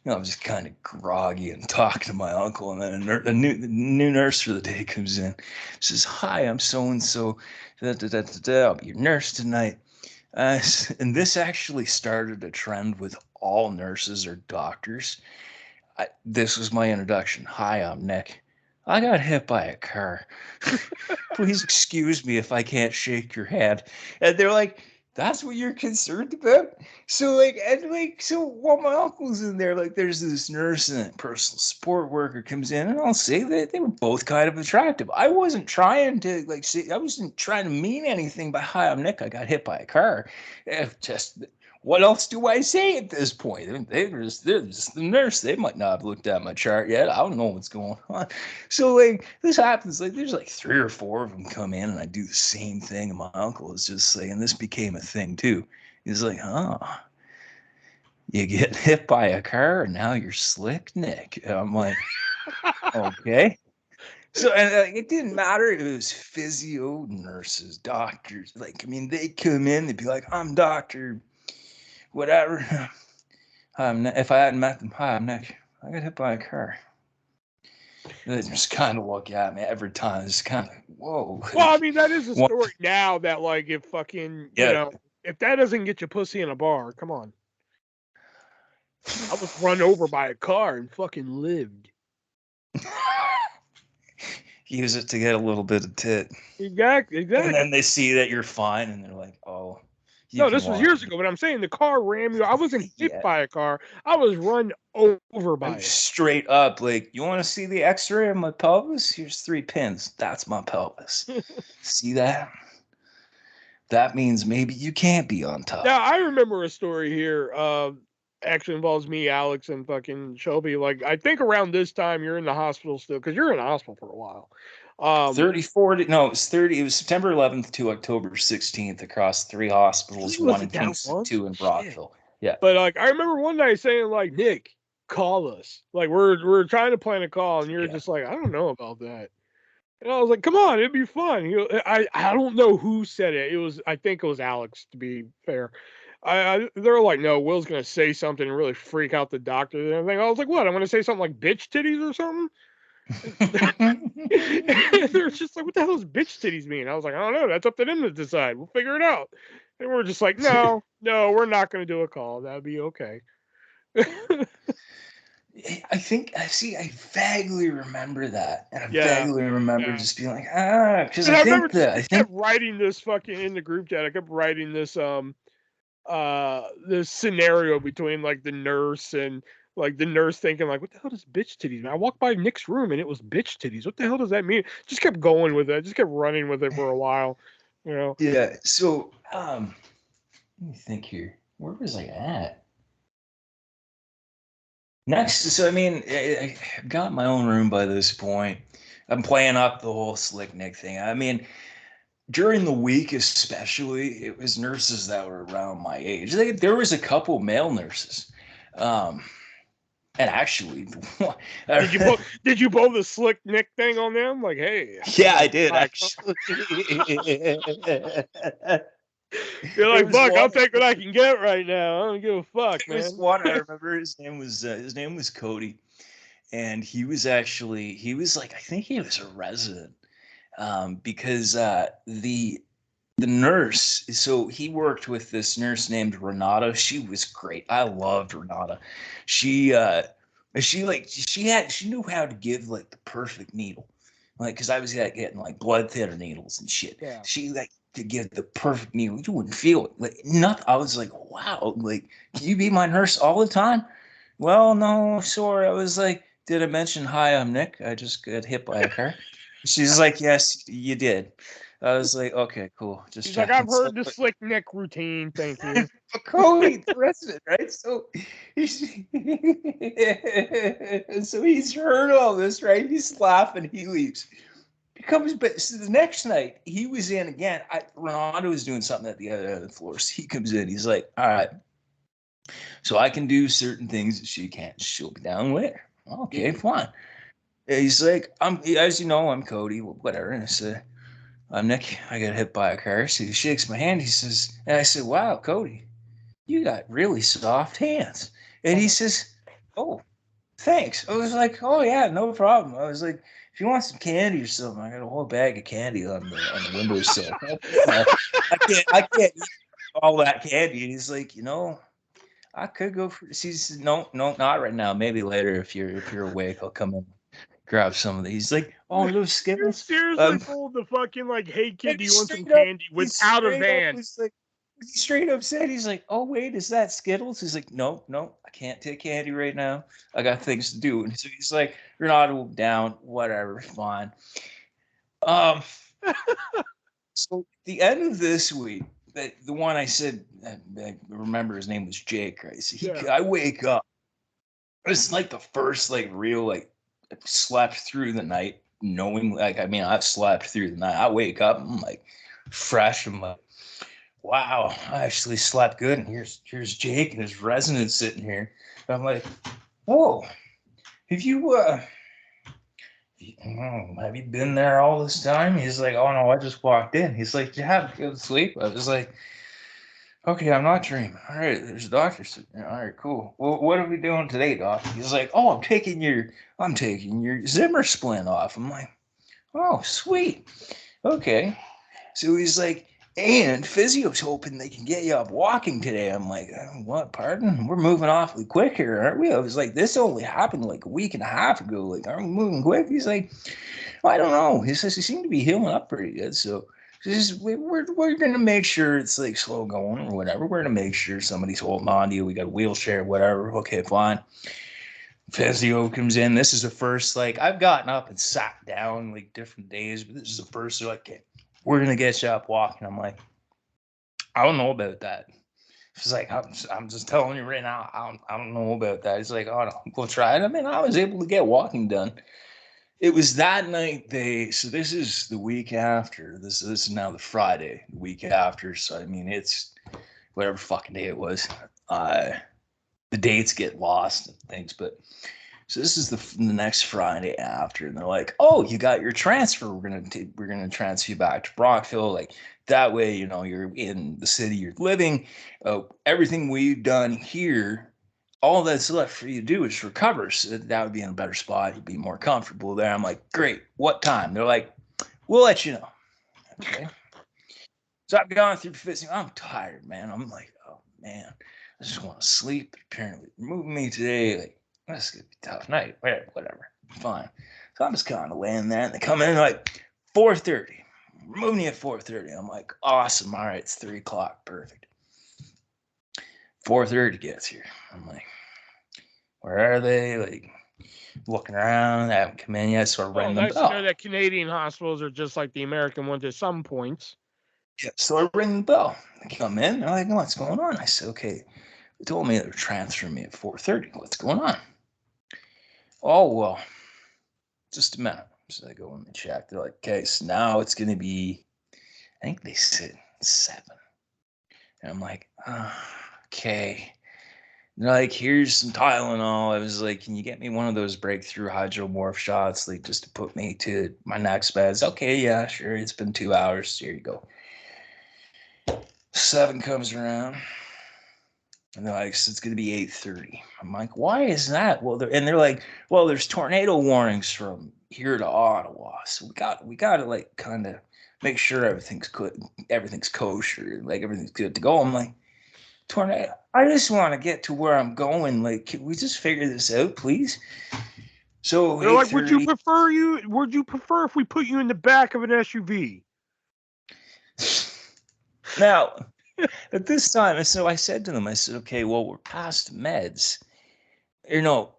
B: I'm just kind of groggy and talking to my uncle. And then a new nurse for the day comes in. Says, hi, I'm so-and-so. I'll be your nurse tonight. And this actually started a trend with all nurses or doctors. This was my introduction. Hi, I'm Nick. I got hit by a car. Please excuse me if I can't shake your hand. And they're like, That's what you're concerned about? So like, and like, so while my uncle's in there, like there's this nurse and a personal support worker comes in, and I'll say that they were both kind of attractive. I wasn't trying to like say, I wasn't trying to mean anything by, hi, I'm Nick, I got hit by a car. Just what else do I say at this point? I mean, they're just the nurse. They might not have looked at my chart yet. I don't know what's going on. So like this happens, like there's like 3 or 4 of them come in, and I do the same thing. And my uncle is just like, and this became a thing too. He's like, huh, you get hit by a car and now you're slick, Nick. And I'm like, okay. So and it didn't matter. It was physio, nurses, doctors. Like, I mean, they come in, they'd be like, I'm doctor, whatever. If I hadn't met them, hi, I'm Nick. I got hit by a car. They just kind of look at me every time. It's kind of, whoa.
A: Well, I mean, that is a story now that, like, if fucking, you know, if that doesn't get you pussy in a bar, come on. I was run over by a car and fucking lived.
B: Use it to get a little bit of tit.
A: Exactly.
B: And then they see that you're fine, and they're like, oh.
A: No, this was years ago, but I'm saying the car rammed me. I wasn't hit by a car. I was run over by it.
B: Straight up, like, you want to see the x-ray of my pelvis? Here's 3 pins. That's my pelvis. See that? That means maybe you can't be on top.
A: Now, I remember a story here. Actually involves me, Alex, and fucking Shelby. Like, I think around this time you're in the hospital still, because you're in the hospital for a while.
B: 34, no, it was 30. It was September 11th to October 16th across 3 hospitals, 1 in Kingston, 2 in Brockville. Yeah.
A: But like, I remember one night saying, like, Nick, call us. Like, we're trying to plan a call, and you're just like, I don't know about that. And I was like, come on, it'd be fun. I don't know who said it. I think it was Alex, to be fair. They're like, no, Will's gonna say something and really freak out the doctor and everything. I was like, what? I'm gonna say something like bitch titties or something? And they're just like, what the hell does bitch titties mean? I was like, I don't know. That's up to them to decide. We'll figure it out. And we're just like, no, we're not gonna do a call. That'd be okay.
B: I think I vaguely remember that, and I vaguely remember just being like, because I
A: kept writing this fucking in the group chat. I kept writing this this scenario between like the nurse and like the nurse thinking like, what the hell does bitch titties mean? I walked by Nick's room and it was bitch titties. What the hell does that mean? Just kept going with it. Just kept running with it for a while, you know.
B: Yeah. So let me think here. Where was I at? Next, so I mean, I've got my own room by this point. I'm playing up the whole slick Nick thing. I mean, during the week especially, it was nurses that were around my age. There was a couple male nurses. And actually,
A: did you pull the slick Nick thing on them? Like, hey.
B: Yeah, I did actually.
A: You're like, fuck, I'll take what I can get right now. I don't give a fuck, man.
B: There's one I remember. His name was Cody, and he was like, I think he was a resident, because the nurse. So he worked with this nurse named Renata. She was great. I loved Renata. She knew how to give like the perfect needle, like, because I was getting like blood thinner needles and shit.
A: Yeah.
B: She like to give the perfect needle. You wouldn't feel it. Like nothing. I was like, wow, like, can you be my nurse all the time? Well, no, sorry. I was like, did I mention, hi, I'm Nick? I just got hit by a car. She's like, yes, you did. I was like, okay, cool.
A: She's like, I've heard the slick Nick routine. Thank you.
B: Cody, the resident, right? So he's heard all this, right? He's laughing. He leaves. But so the next night he was in again. Ronaldo was doing something at the other end of the floor. So he comes in. He's like, all right, so I can do certain things that she can't. She'll be down later. Okay, fine. He's like, as you know, I'm Cody, whatever. And I said, I'm Nick. I got hit by a car. So he shakes my hand. He says, and I said, wow, Cody, you got really soft hands. And he says, oh, thanks. I was like, oh yeah, no problem. I was like, if you want some candy or something, I got a whole bag of candy on the windowsill. I can't eat all that candy. And he's like, I could go for. He said, no, not right now. Maybe later if you're awake, I'll come and grab some of these. He's like, oh, those Skittles.
A: Seriously pulled the fucking like, hey kid, do you want some candy without a van?
B: He straight up said, he's like, "Oh wait, is that Skittles?" He's like, "No, no, I can't take candy right now. I got things to do." And so he's like, "Renato, down, whatever, fine." Um, so the end of this week, the one I said, I remember his name was Jake, right? So I wake up. It's like the first like real like slept through the night, knowing like I mean I've slept through the night. I wake up, I'm like fresh. I'm like, wow, I actually slept good. And here's Jake and his resident sitting here. And I'm like, whoa, have you have you been there all this time? He's like, oh no, I just walked in. He's like, you have to go to sleep. I was like, okay, I'm not dreaming. All right, there's a doctor sitting there. All right, cool. Well, what are we doing today, doc? He's like, oh, I'm taking your Zimmer splint off. I'm like, oh, sweet. Okay. So he's like, and physio's hoping they can get you up walking today. I'm like, what? Pardon? We're moving awfully quick here, aren't we? I was like, this only happened like a week and a half ago. Like, aren't we moving quick? He's like, well, I don't know. He says he seemed to be healing up pretty good. So we're going to make sure it's like slow going or whatever. We're going to make sure somebody's holding on to you. We got a wheelchair, whatever. Okay, fine. Physio comes in. This is the first, like, I've gotten up and sat down like different days, but this is the first. They're like, okay, we're going to get you up walking. I'm like, I don't know about that. She's like, I'm just telling you right now, I don't know about that. He's like, oh no, we'll try it. I mean, I was able to get walking done. It was that night so this is the week after. This is now the Friday, the week after. So I mean, it's whatever fucking day it was. The dates get lost and things, but so this is the next Friday after, and they're like, "Oh, you got your transfer. We're gonna transfer you back to Brockville. Like that way, you know, you're in the city you're living. Everything we've done here, all that's left for you to do is recover. So that would be in a better spot. You'd be more comfortable there." I'm like, "Great. What time?" They're like, "We'll let you know." Okay. So I've gone through physio. I'm tired, man. I'm like, oh man, I just want to sleep. But apparently, they're moving me today. Like, this is gonna be a tough night. Whatever. Fine. So I'm just kind of laying there, and they come in like 4:30. We're moving you at 4:30. I'm like, awesome. All right, it's 3 o'clock. Perfect. 4:30 gets here. I'm like, where are they? Like, looking around. They haven't come in yet, so I ring the
A: nice
B: bell.
A: to know that Canadian hospitals are just like the American ones at some points.
B: Yeah, so I ring the bell. They come in. They're like, what's going on? I said, okay. They told me they're transferring me at 4:30. What's going on? Oh, well, just a minute. So I go in and check. They're like, okay, so now it's going to be, I think they said 7. And I'm like, okay. They're like, here's some Tylenol. I was like, can you get me one of those breakthrough hydromorph shots, like just to put me to my next bed? Okay, yeah, sure. It's been 2 hours. Here you go. 7 comes around. And they're like, so it's going to be 8:30. I'm like, why is that? Well, they're like, well, there's tornado warnings from here to Ottawa, so we got to like kind of make sure everything's good, everything's kosher, like everything's good to go. I'm like, tornado. I just want to get to where I'm going. Like, can we just figure this out, please? So
A: They're like,
B: 8:30.
A: would you prefer if we put you in the back of an SUV?
B: Now, at this time, so I said to them, I said, okay, well, we're past meds. You know,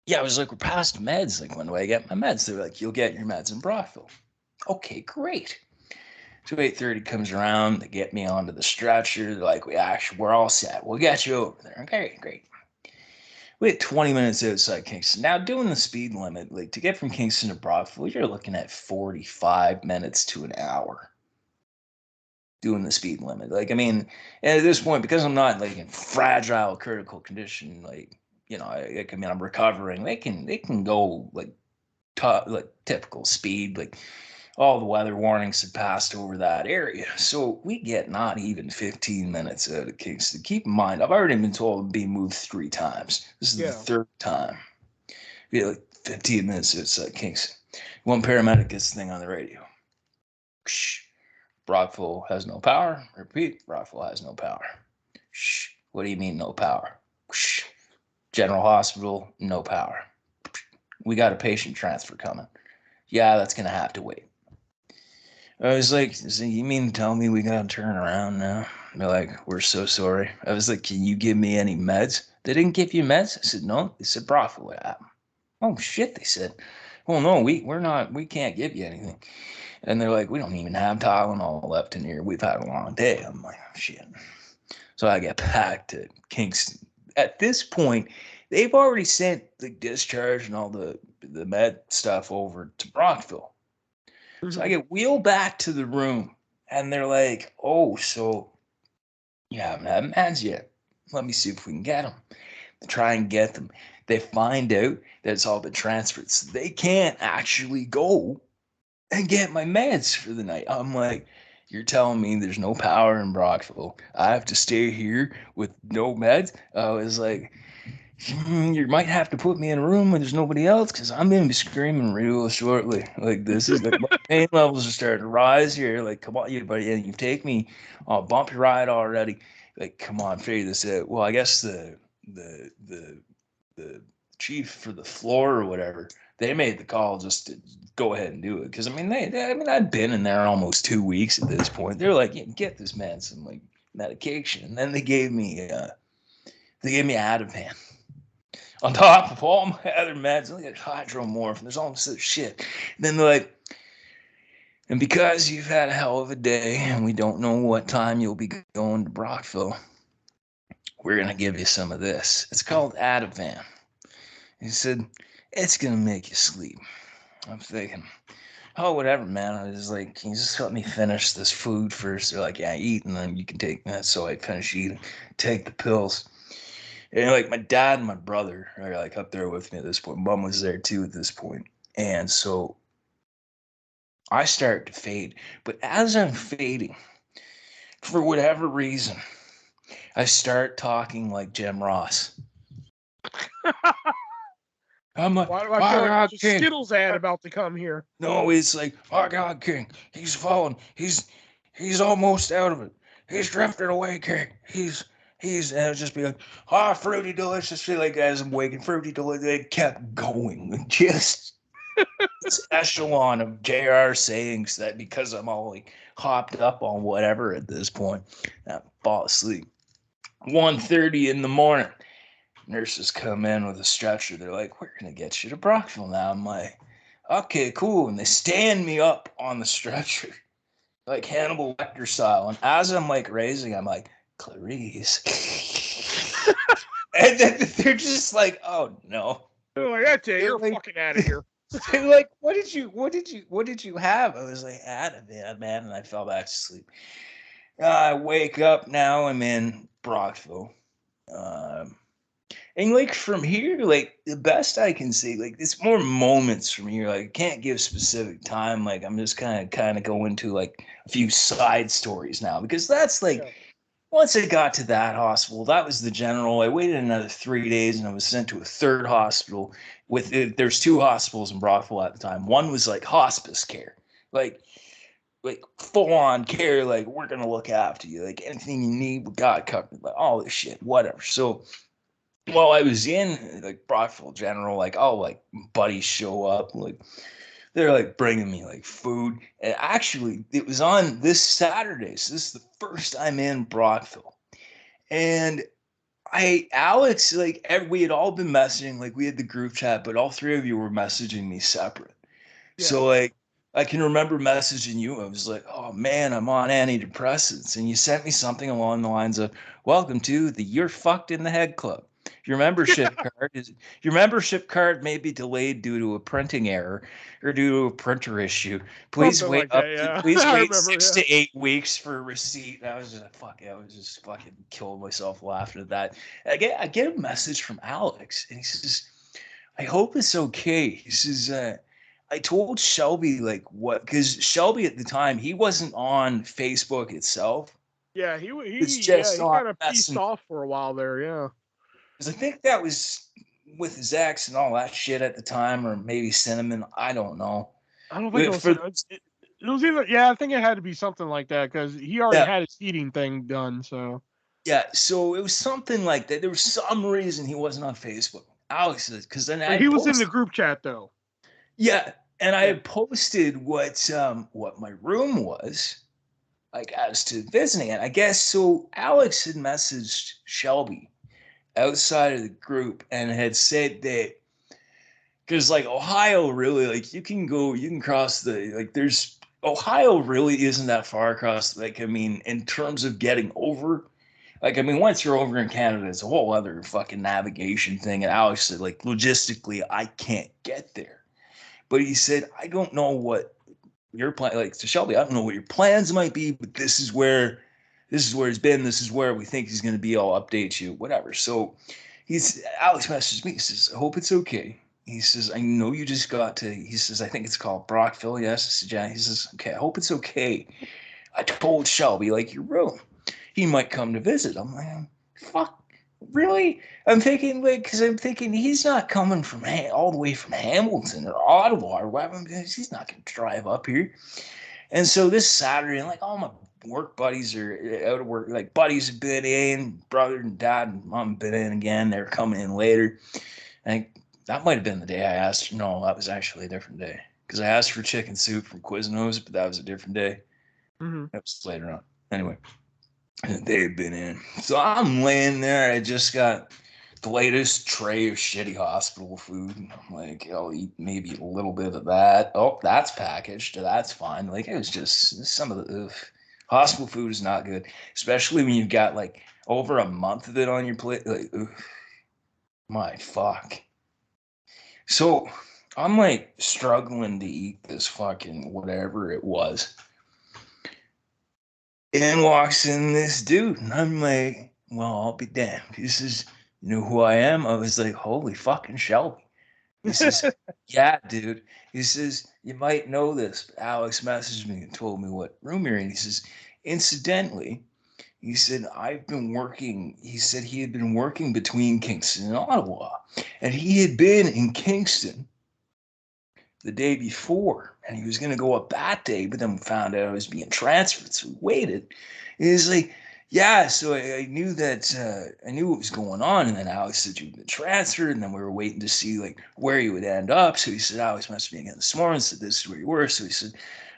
B: yeah, I was like, we're past meds. Like, when do I get my meds? They're like, you'll get your meds in Brockville. Okay, great. So 8:30 comes around. They get me onto the stretcher. They're like, we're all set. We'll get you over there. Okay, great. We had 20 minutes outside Kingston. Now, doing the speed limit, like to get from Kingston to Brockville, you're looking at 45 minutes to an hour doing the speed limit. Like, I mean, and at this point, because I'm not like in fragile critical condition, like, you know, I mean, I'm recovering. They can go like like typical speed. Like all the weather warnings had passed over that area, so we get not even 15 minutes out of Kingston. Keep in mind, I've already been told to be moved 3 times. This is the third time. We had like 15 minutes outside Kingston. One paramedic gets the thing on the radio. Shh. Brockville has no power. Repeat, Brockville has no power. Shh. What do you mean no power? Shh. General Hospital, no power. We got a patient transfer coming. Yeah, that's going to have to wait. I was like, so you mean to tell me we gotta turn around now? They're like, we're so sorry. I was like, can you give me any meds? They didn't give you meds? I said, no. They said, broccoli. What happened? Oh shit, they said. Well, no, we can't give you anything. And they're like, we don't even have Tylenol left in here. We've had a long day. I'm like, oh, shit. So I get back to Kingston. At this point, they've already sent the discharge and all the med stuff over to Brockville. So I get wheeled back to the room, and they're like, oh, so you haven't had meds yet. Let me see if we can get them. They try and get them. They find out that it's all been transferred. So they can't actually go and get my meds for the night. I'm like, you're telling me there's no power in Brockville. I have to stay here with no meds? I was like, you might have to put me in a room where there's nobody else because I'm going to be screaming real shortly. Like, this is like, my pain levels are starting to rise here. Like, come on, you buddy, and you take me on a bumpy ride already. Like, come on, figure this out. Well, I guess the the chief for the floor or whatever, they made the call just to go ahead and do it. Because I mean, I'd been in there almost 2 weeks at this point. They're like, yeah, get this man some like medication, and then they gave me Ativan on top of all my other meds. I got hydromorph, and there's all this other shit. And then they're like, and because you've had a hell of a day, and we don't know what time you'll be going to Brockville, we're gonna give you some of this. It's called Ativan. He said, it's gonna make you sleep. I'm thinking, oh, whatever, man. I was like, can you just let me finish this food first? They're like, yeah, eat, and then you can take that. So I finish eating, take the pills. And like my dad and my brother are like up there with me at this point. Mom was there too at this point. And so I start to fade. But as I'm fading, for whatever reason, I start talking like Jim Ross. I'm like,
A: why do I feel like there's a Skittles ad about to come here?
B: No, it's like, oh God, King, he's fallen. He's almost out of it. He's drifted away, King. And it would just be like, oh, fruity delicious. Feel like as I'm waking, fruity delicious. They kept going. Just this echelon of JR sayings that because I'm all like hopped up on whatever at this point, I fall asleep. 1:30 in the morning. Nurses come in with a stretcher. They're like, we're going to get you to Brockville now. I'm like, okay, cool. And they stand me up on the stretcher, like Hannibal Lecter style. And as I'm like raising, I'm like, Clarice. And then they're just like, oh no.
A: They're like, that's it, you're like, fucking out of here.
B: They're like, what did you have? I was like, Ativan, man. And I fell back to sleep. I wake up now. I'm in Brockville. And like from here, like the best I can say, like it's more moments from here. Like I can't give specific time. Like I'm just kind of go into like a few side stories now because that's like once I got to that hospital, that was the general. I waited another 3 days and I was sent to a third hospital. There's 2 hospitals in Brockville at the time. One was like hospice care, like full on care. Like we're gonna look after you. Like anything you need, we got covered. Like all this shit, whatever. So. Well, I was in like Brockville General, like all like buddies show up, like they're like bringing me like food. And actually, it was on this Saturday, so this is the first time in Brockville. And Alex, like we had all been messaging, like we had the group chat, but all 3 of you were messaging me separate. Yeah. So like I can remember messaging you. I was like, oh man, I'm on antidepressants, and you sent me something along the lines of, "Welcome to the You're Fucked in the Head Club." Your membership card may be delayed due to a printing error or due to a printer issue. Please wait please wait 6 to 8 weeks for a receipt. And I was just like, I was just fucking killing myself laughing at that. I get a message from Alex, and he says, I hope it's okay. He says, I told Shelby like what, because Shelby at the time, he wasn't on Facebook itself.
A: Yeah, he kind of pieced off for a while there, yeah.
B: Because I think that was with his ex and all that shit at the time, or maybe Cinnamon. I don't know.
A: I don't think it was either. Yeah, I think it had to be something like that because he already had his heating thing done. So
B: yeah, so it was something like that. There was some reason he wasn't on Facebook. Alex, because then
A: he was in the group chat though.
B: Yeah, And I had posted what my room was, like as to visiting it. I guess so Alex had messaged Shelby outside of the group and had said that because like Ohio really like you can cross the like there's Ohio really isn't that far across, like I mean in terms of getting over, like I mean once you're over in Canada it's a whole other fucking navigation thing, and Alex said like logistically I can't get there, but he said I don't know what your plan, like to Shelby, I don't know what your plans might be, but this is where he's been, this is where we think he's going to be, I'll update you, whatever. So he's Alex messaged me, he says I hope it's okay. He says, I know you just got to, he says, I think it's called Brockville. Yes. I said, yeah. He says, okay, I hope it's okay. I told Shelby, like, your room, he might come to visit. I'm like, fuck, really? I'm thinking, like, because I'm thinking he's not coming from all the way from Hamilton or Ottawa or whatever. He's not going to drive up here. And so this Saturday, like, all my work buddies are out of work. Like, buddies have been in, brother and dad and mom have been in again. They're coming in later. And that might have been the day I asked. No, that was actually a different day. Because I asked for chicken soup from Quiznos, but that was a different day.
A: Mm-hmm.
B: That was later on. Anyway, they've been in. So I'm laying there. I just got the latest tray of shitty hospital food. I'm like, I'll eat maybe a little bit of that. Oh, that's packaged. That's fine. Like, it was just some of the hospital food is not good, especially when you've got like over a month of it on your plate. Like, my fuck. So I'm like struggling to eat this fucking whatever it was. And walks in this dude, and I'm like, well, I'll be damned. He says, you know who I am? I was like, holy fucking Shelby. He says, yeah, dude. He says, you might know this, but Alex messaged me and told me what room you're in. He says, incidentally, he said, I've been working. He said he had been working between Kingston and Ottawa, and he had been in Kingston the day before, and he was going to go up that day, but then found out I was being transferred, so he waited. And he's like, yeah, so I knew that, I knew what was going on, and then Alex said you'd been transferred, and then we were waiting to see like where you would end up. So he said, Alex must be again this morning, said this is where you were. So he said,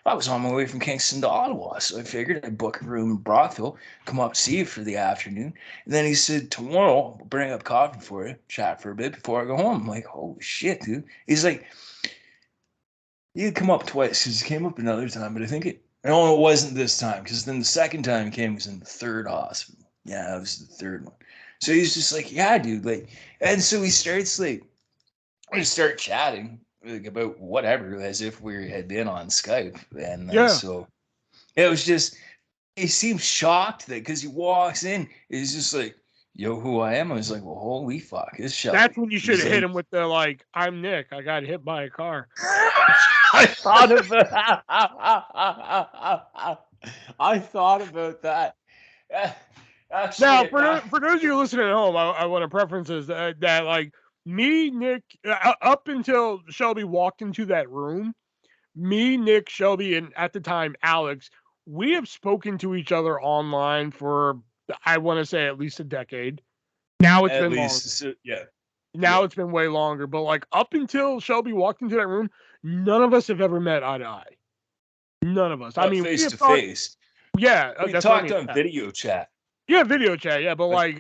B: I was on my way from Kingston to Ottawa, so I figured I'd book a room in Brockville, come up to see you for the afternoon. And then he said, tomorrow, I'll bring up coffee for you, chat for a bit before I go home. I'm like, holy shit, dude. He's like, he had come up twice because he came up another time, but I think it wasn't this time because then the second time he came was in the third hospital. Yeah, that was the third one. So he's just like, yeah, dude, like, and so he starts like, we start chatting like about whatever as if we had been on Skype, and then so it was just he seemed shocked that because he walks in, he's just like, yo, who I am. I was like, well, holy fuck, it's Shelby.
A: That's when you should have hit him with the like, I'm Nick. I got hit by a car.
B: I thought about I thought about that. Actually,
A: Now, for those of you listening at home, I want to preference is that like me, Nick, up until Shelby walked into that room, me, Nick, Shelby, and at the time Alex, we have spoken to each other online for I want to say at least a decade. Now it's been longer.
B: So, yeah.
A: Now it's been way longer, but like up until Shelby walked into that room, none of us have ever met eye to eye. None of us. I mean,
B: face to face.
A: Yeah,
B: we talked on video chat.
A: Yeah, video chat. Yeah, but like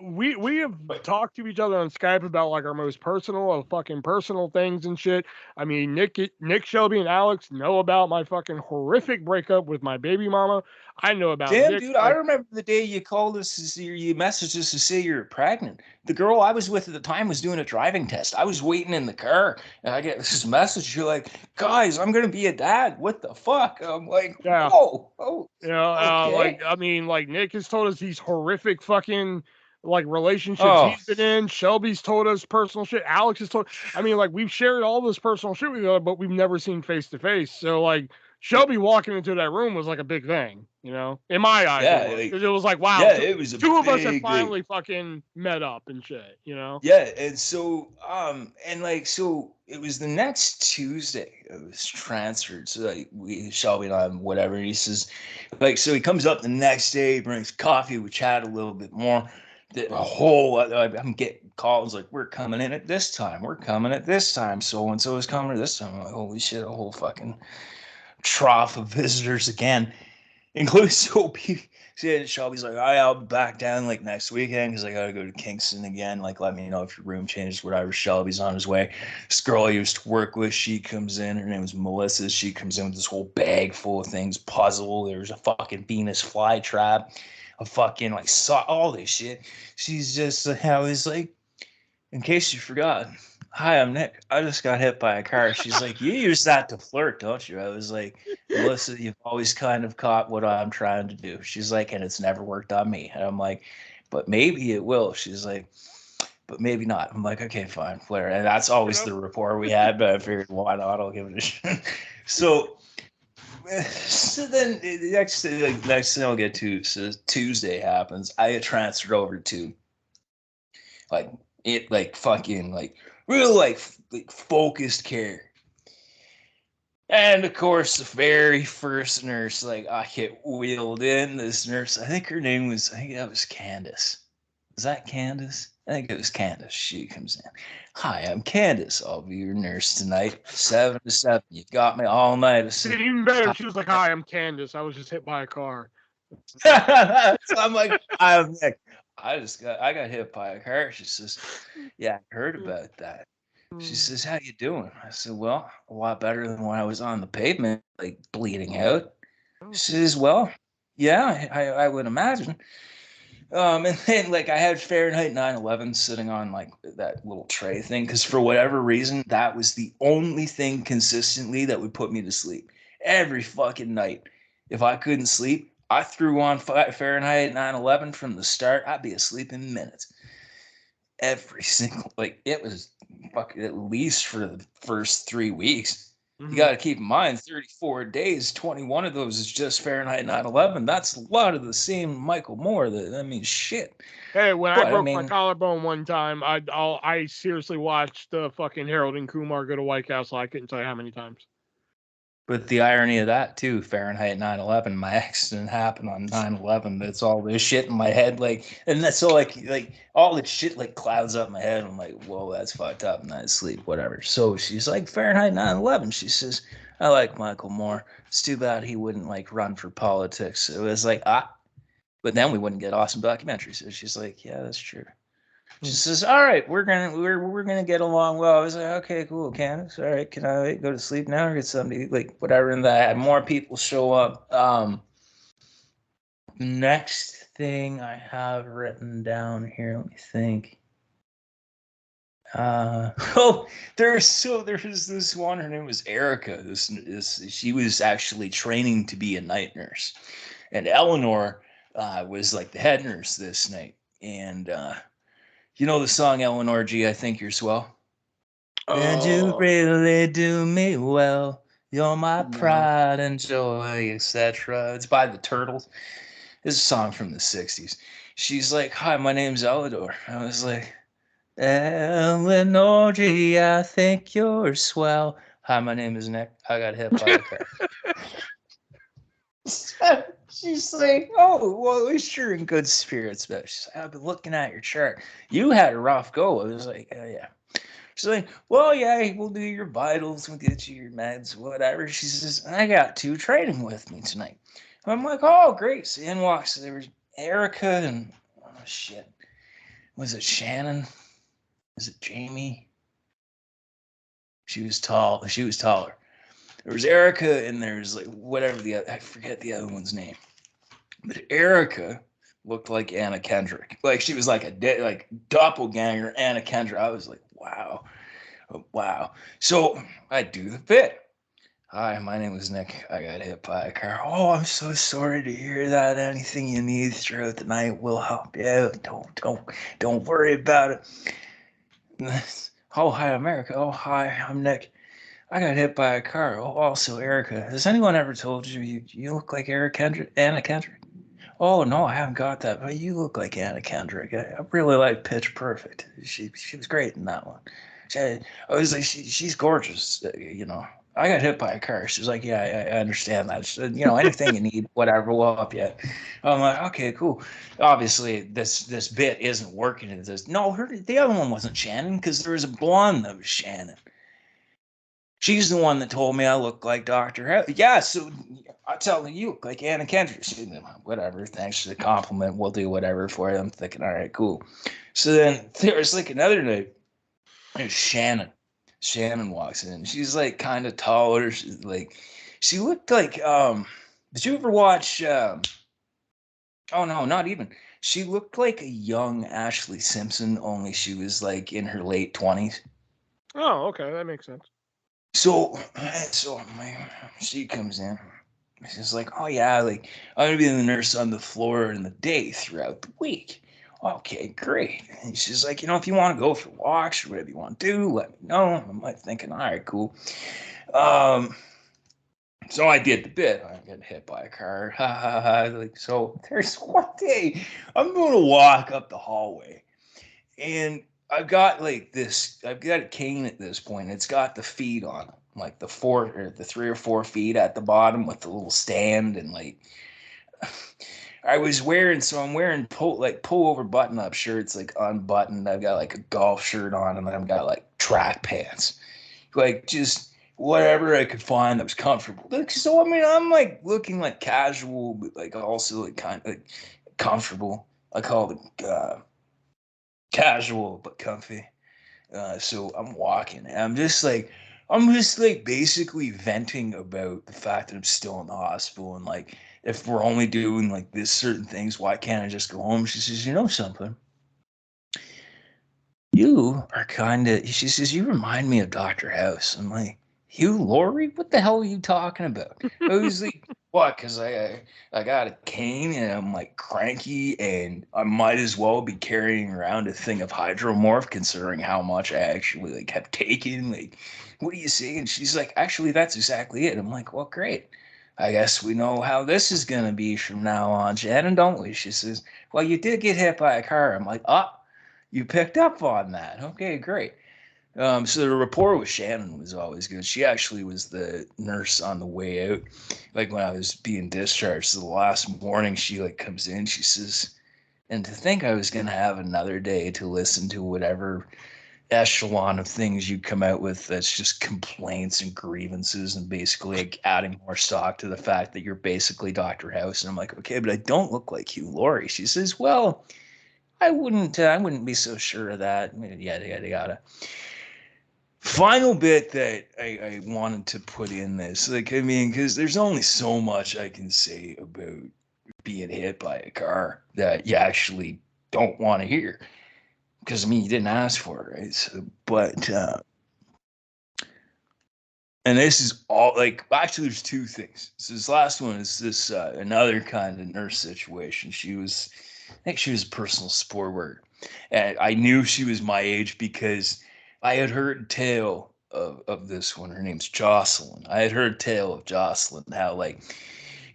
A: we have talked to each other on Skype about like our most personal things and shit. I mean, Nick, Shelby, and Alex know about my fucking horrific breakup with my baby mama. I know about Nick.
B: Dude, I remember the day you called us, you messaged us to say you're pregnant. The girl I was with at the time was doing a driving test. I was waiting in the car, and I get this message. You're like, guys, I'm gonna be a dad. What the fuck? I'm like, whoa,
A: you know,
B: okay.
A: like I mean, like Nick has told us these horrific fucking like relationships he's been in. Shelby's told us personal shit. Alex has told. I mean, like we've shared all this personal shit with each other, but we've never seen face to face. So like Shelby walking into that room was like a big thing, you know, in my eyes.
B: Yeah,
A: it was like, wow,
B: it was
A: two of us have finally fucking met up and shit, you know.
B: Yeah, and so and like so it was the next Tuesday it was transferred. So like Shelby and I whatever. And he says, like, so he comes up the next day, brings coffee, we chat a little bit more. The whole, I'm getting calls like, we're coming in at this time. We're coming at this time. So and so is coming at this time. I'm like, holy shit, a whole fucking trough of visitors again. Including Shelby's like, I'll be back down like next weekend because I gotta go to Kingston again. Like, let me know if your room changes, whatever. Shelby's on his way. This girl I used to work with, she comes in. Her name was Melissa. She comes in with this whole bag full of things, puzzle. There's a fucking Venus flytrap, a fucking like all this shit. She's just I was like, in case you forgot, hi, I'm Nick. I just got hit by a car. She's like, you use that to flirt, don't you? I was like, Melissa, you've always kind of caught what I'm trying to do. She's like, and it's never worked on me. And I'm like, but maybe it will. She's like, but maybe not. I'm like, okay, fine, flirt. And that's always the rapport we had, but I figured, why not? I'll give it a shot. So then the next thing I'll get to, so Tuesday happens. I get transferred over to fucking real focused care. And of course, the very first nurse, I get wheeled in. This nurse, I think that was Candace. Was that Candace? I think it was Candace. She comes in. Hi, I'm Candace. I'll be your nurse tonight, 7 to 7. You got me all night.
A: Said, even better, she was like, hi, I'm Candace. I was just hit by a car.
B: So I'm like, I'm Nick. I got hit by a car. She says, yeah, I heard about that. She says, how you doing? I said, well, a lot better than when I was on the pavement, bleeding out. She says, well, yeah, I would imagine. And then I had Fahrenheit 9/11 sitting on that little tray thing because for whatever reason that was the only thing consistently that would put me to sleep every fucking night. If I couldn't sleep, I threw on Fahrenheit 9/11 from the start. I'd be asleep in minutes. Every single it was fucking at least for the first 3 weeks. Mm-hmm. You got to keep in mind 34 days, 21 of those is just Fahrenheit 9/11. That's a lot of the same Michael Moore. Shit.
A: Hey, when I broke my collarbone one time, I seriously watched the fucking Harold and Kumar go to White Castle. I couldn't tell you how many times.
B: But the irony of that too, Fahrenheit 9/11, my accident happened on 9/11. That's all this shit in my head, and that's so all this shit clouds up my head. I'm like, whoa, that's fucked up. And I sleep, whatever. So she's like, Fahrenheit 9/11. She says, I like Michael Moore. It's too bad he wouldn't run for politics. It was but then we wouldn't get awesome documentaries. So she's like, yeah, that's true. She says, all right, we're gonna get along well. I was like, okay, cool, Candace. All right, can I go to sleep now or get something to eat? Whatever. And I had more people show up. Next thing I have written down here, let me think. There's this one, her name was Erica. She was actually training to be a night nurse. And Eleanor was the head nurse this night. And you know the song Eleanor G, I Think You're Swell? Oh. And you really do me well. You're my pride and joy, etc. It's by the Turtles. It's a song from the 60s. She's like, hi, my name's Eleanor. I was like, Eleanor G, I think you're swell. Hi, my name is Nick. I got hit by a car. She's like, oh, well, at least you're in good spirits. But she's like, I've been looking at your chart. You had a rough go. I was like, oh, yeah. She's like, well, yeah, we'll do your vitals. We'll get you your meds, whatever. She says, I got 2 training with me tonight. And I'm like, oh, great. So in walks, there was Erica and, oh, shit. Was it Shannon? Was it Jamie? She was tall. She was taller. There was Erica and there's whatever I forget the other one's name. But Erica looked like Anna Kendrick. She was a doppelganger Anna Kendrick. I was like, wow. So I do the bit. Hi, my name is Nick. I got hit by a car. Oh, I'm so sorry to hear that. Anything you need throughout the night will help you out. Don't worry about it. Oh, hi, America. Oh, hi, I'm Nick. I got hit by a car. Oh, also Erica. Has anyone ever told you you look like Anna Kendrick? Oh, no, I haven't got that. But you look like Anna Kendrick. I really like Pitch Perfect. She was great in that one. I was like, she's gorgeous, I got hit by a car. She's like, yeah, I understand that. She said, you know, anything you need, whatever, we'll help you. I'm like, okay, cool. Obviously, this bit isn't working. It says, no, the other one wasn't Shannon because there was a blonde that was Shannon. She's the one that told me I look like Dr. House. Yeah, so I tell her you look like Anna Kendrick. She said, whatever, thanks for the compliment. We'll do whatever for you. I'm thinking, all right, cool. So then there was like another night. It was Shannon. Shannon walks in. She's like kind of taller. She's like, she looked like did you ever watch oh no, not even. She looked like a young Ashley Simpson, only she was like in her late 20s.
A: Oh, okay, that makes sense.
B: So she comes in. She's like, oh yeah, like I'm gonna be the nurse on the floor in the day throughout the week. Okay, great. And she's like, you know, if you want to go for walks or whatever you want to do, let me know. I'm like thinking, all right, cool. Um, so I did the bit. I get hit by a car. Ha ha ha. Like, so there's one day I'm going to walk up the hallway, and I've got like this. I've got a cane at this point. It's got the feet on it, like the 3 or 4 feet at the bottom with the little stand, and like I was wearing. So I'm wearing pull over button up shirts, like unbuttoned. I've got like a golf shirt on, and then I've got like track pants, like just whatever I could find that was comfortable. Like, so I mean, I'm like looking like casual, but like also like kind of like comfortable. I call it casual but comfy. So I'm walking, and I'm just like basically venting about the fact that I'm still in the hospital, and like if we're only doing like this certain things, why can't I just go home? She says, you know something, you are kind of. She says, you remind me of Dr. House. I'm like, Hugh Laurie? What the hell are you talking about? I was like, what? Because I got a cane and I'm like cranky and I might as well be carrying around a thing of hydromorph considering how much I actually like have taken. Like, what are you saying? She's like, actually, that's exactly it. I'm like, well, great. I guess we know how this is gonna be from now on, Shannon, don't we? She says, well, you did get hit by a car. I'm like, you picked up on that. Okay, great. So the rapport with Shannon was always good. She actually was the nurse on the way out. Like when I was being discharged, so the last morning she like comes in, she says, and to think I was gonna have another day to listen to whatever echelon of things you come out with that's just complaints and grievances and basically like adding more stock to the fact that you're basically Dr. House. And I'm like, okay, but I don't look like Hugh Laurie. She says, well, I wouldn't be so sure of that. Yada yada yada. Final bit that I wanted to put in this, like, I mean, because there's only so much I can say about being hit by a car that you actually don't want to hear. Because I mean, you didn't ask for it, right? So, but and this is all like actually, there's two things. So this last one is this another kind of nurse situation. I think she was a personal support worker, and I knew she was my age because I had heard tale of this one. Her name's Jocelyn. I had heard tale of Jocelyn, how like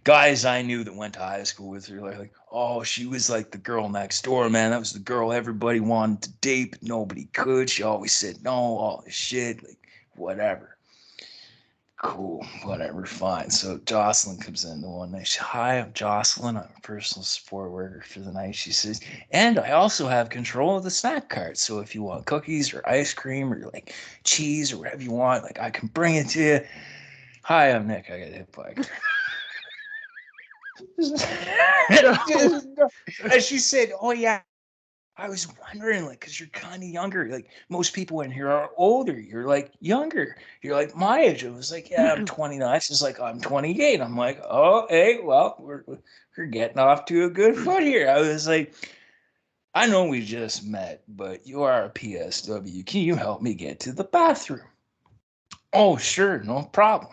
B: guys I knew that went to high school with her like, oh, she was like the girl next door, man. That was the girl everybody wanted to date, but nobody could. She always said no, all this shit, like whatever. Cool, whatever, fine. So Jocelyn comes in the one night. Hi, I'm Jocelyn. I'm a personal support worker for the night. She says, and I also have control of the snack cart. So if you want cookies or ice cream or like cheese or whatever you want, like I can bring it to you. Hi, I'm Nick. I got hit by and she said, oh yeah, I was wondering, like, because you're kind of younger. Like, most people in here are older. You're like younger. You're like my age. I was like, yeah, I'm 29. She's like, I'm 28. I'm like, oh, hey, well, we're getting off to a good foot here. I was like, I know we just met, but you are a PSW. Can you help me get to the bathroom? Oh, sure, no problem.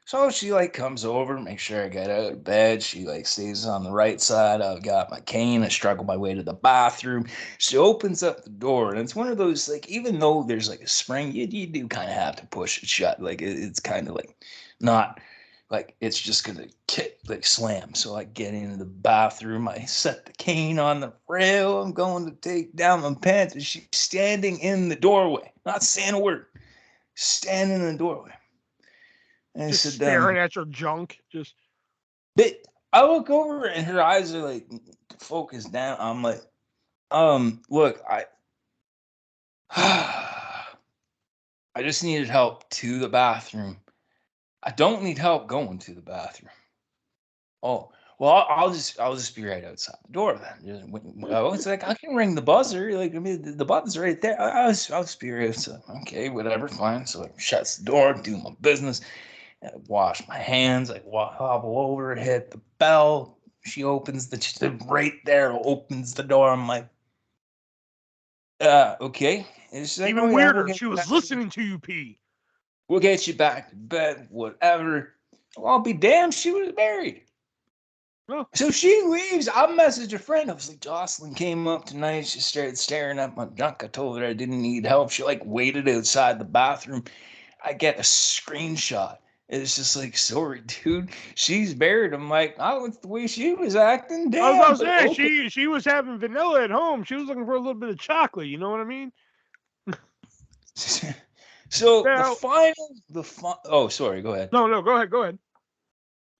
B: So she like comes over, make sure I get out of bed. She like stays on the right side. I've got my cane. I struggle my way to the bathroom. She opens up the door, and it's one of those like even though there's like a spring, you do kind of have to push it shut. Like it's kind of like not like it's just gonna kick like slam. So I get into the bathroom. I set the cane on the rail. I'm going to take down my pants, and she's standing in the doorway, not saying a word, standing in the doorway. And
A: just
B: I said,
A: staring at your junk. Just.
B: but I look over and her eyes are like focused down. I'm like, look, I just needed help to the bathroom. I don't need help going to the bathroom. Oh, well, I'll just be right outside the door then. It's like I can ring the buzzer. Like, I mean, the button's right there. I'll just be right outside. Okay, whatever, fine. So I shuts the door, do my business. I wash my hands. I hobble over, hit the bell. She opens right there. Opens the door. I'm like, okay. And she's like, oh
A: Even
B: yeah, we'll
A: weirder,
B: get
A: she
B: you
A: was
B: back.
A: listening to you pee.
B: We'll get you back to bed, whatever. Well, I'll be damned. She was married.
A: Oh.
B: So she leaves. I messaged a friend. I was like, Jocelyn came up tonight. She started staring at my junk. I told her I didn't need help. She like waited outside the bathroom. I get a screenshot. It's just like, sorry, dude. She's married. I'm like, oh, it's the way she was acting. Damn.
A: I was about to say,
B: okay.
A: she was having vanilla at home. She was looking for a little bit of chocolate. You know what I mean?
B: So
A: Now,
B: oh, sorry. Go ahead.
A: No, go ahead.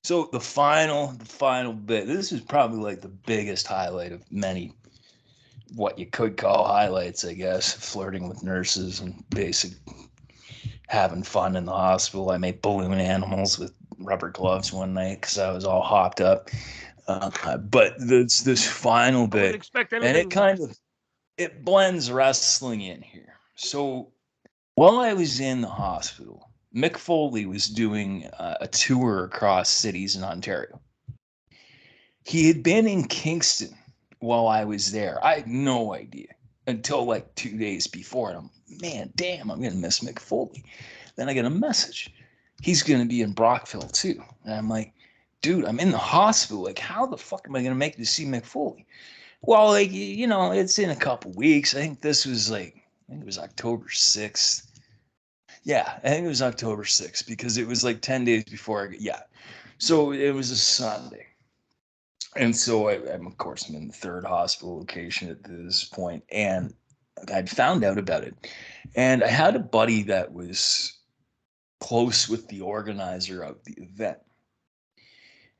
B: So the final bit. This is probably like the biggest highlight of many, what you could call highlights, I guess. Flirting with nurses and basic having fun in the hospital. I made balloon animals with rubber gloves one night because I was all hopped up. But this final bit,
A: I wouldn't expect
B: and
A: anything.
B: it blends wrestling in here. So while I was in the hospital, Mick Foley was doing a tour across cities in Ontario. He had been in Kingston while I was there. I had no idea until like 2 days before. And I'm, man, damn, I'm going to miss Mick Foley. Then I get a message. He's going to be in Brockville too. And I'm like, dude, I'm in the hospital. Like, how the fuck am I going to make it to see Mick Foley? Well, like, you know, it's in a couple weeks. I think this was like, I think it was October 6th. Yeah, I think it was October 6th because it was like 10 days before yeah. So it was a Sunday. And so I'm, of course, I'm in the third hospital location at this point, and I'd found out about it. And I had a buddy that was close with the organizer of the event.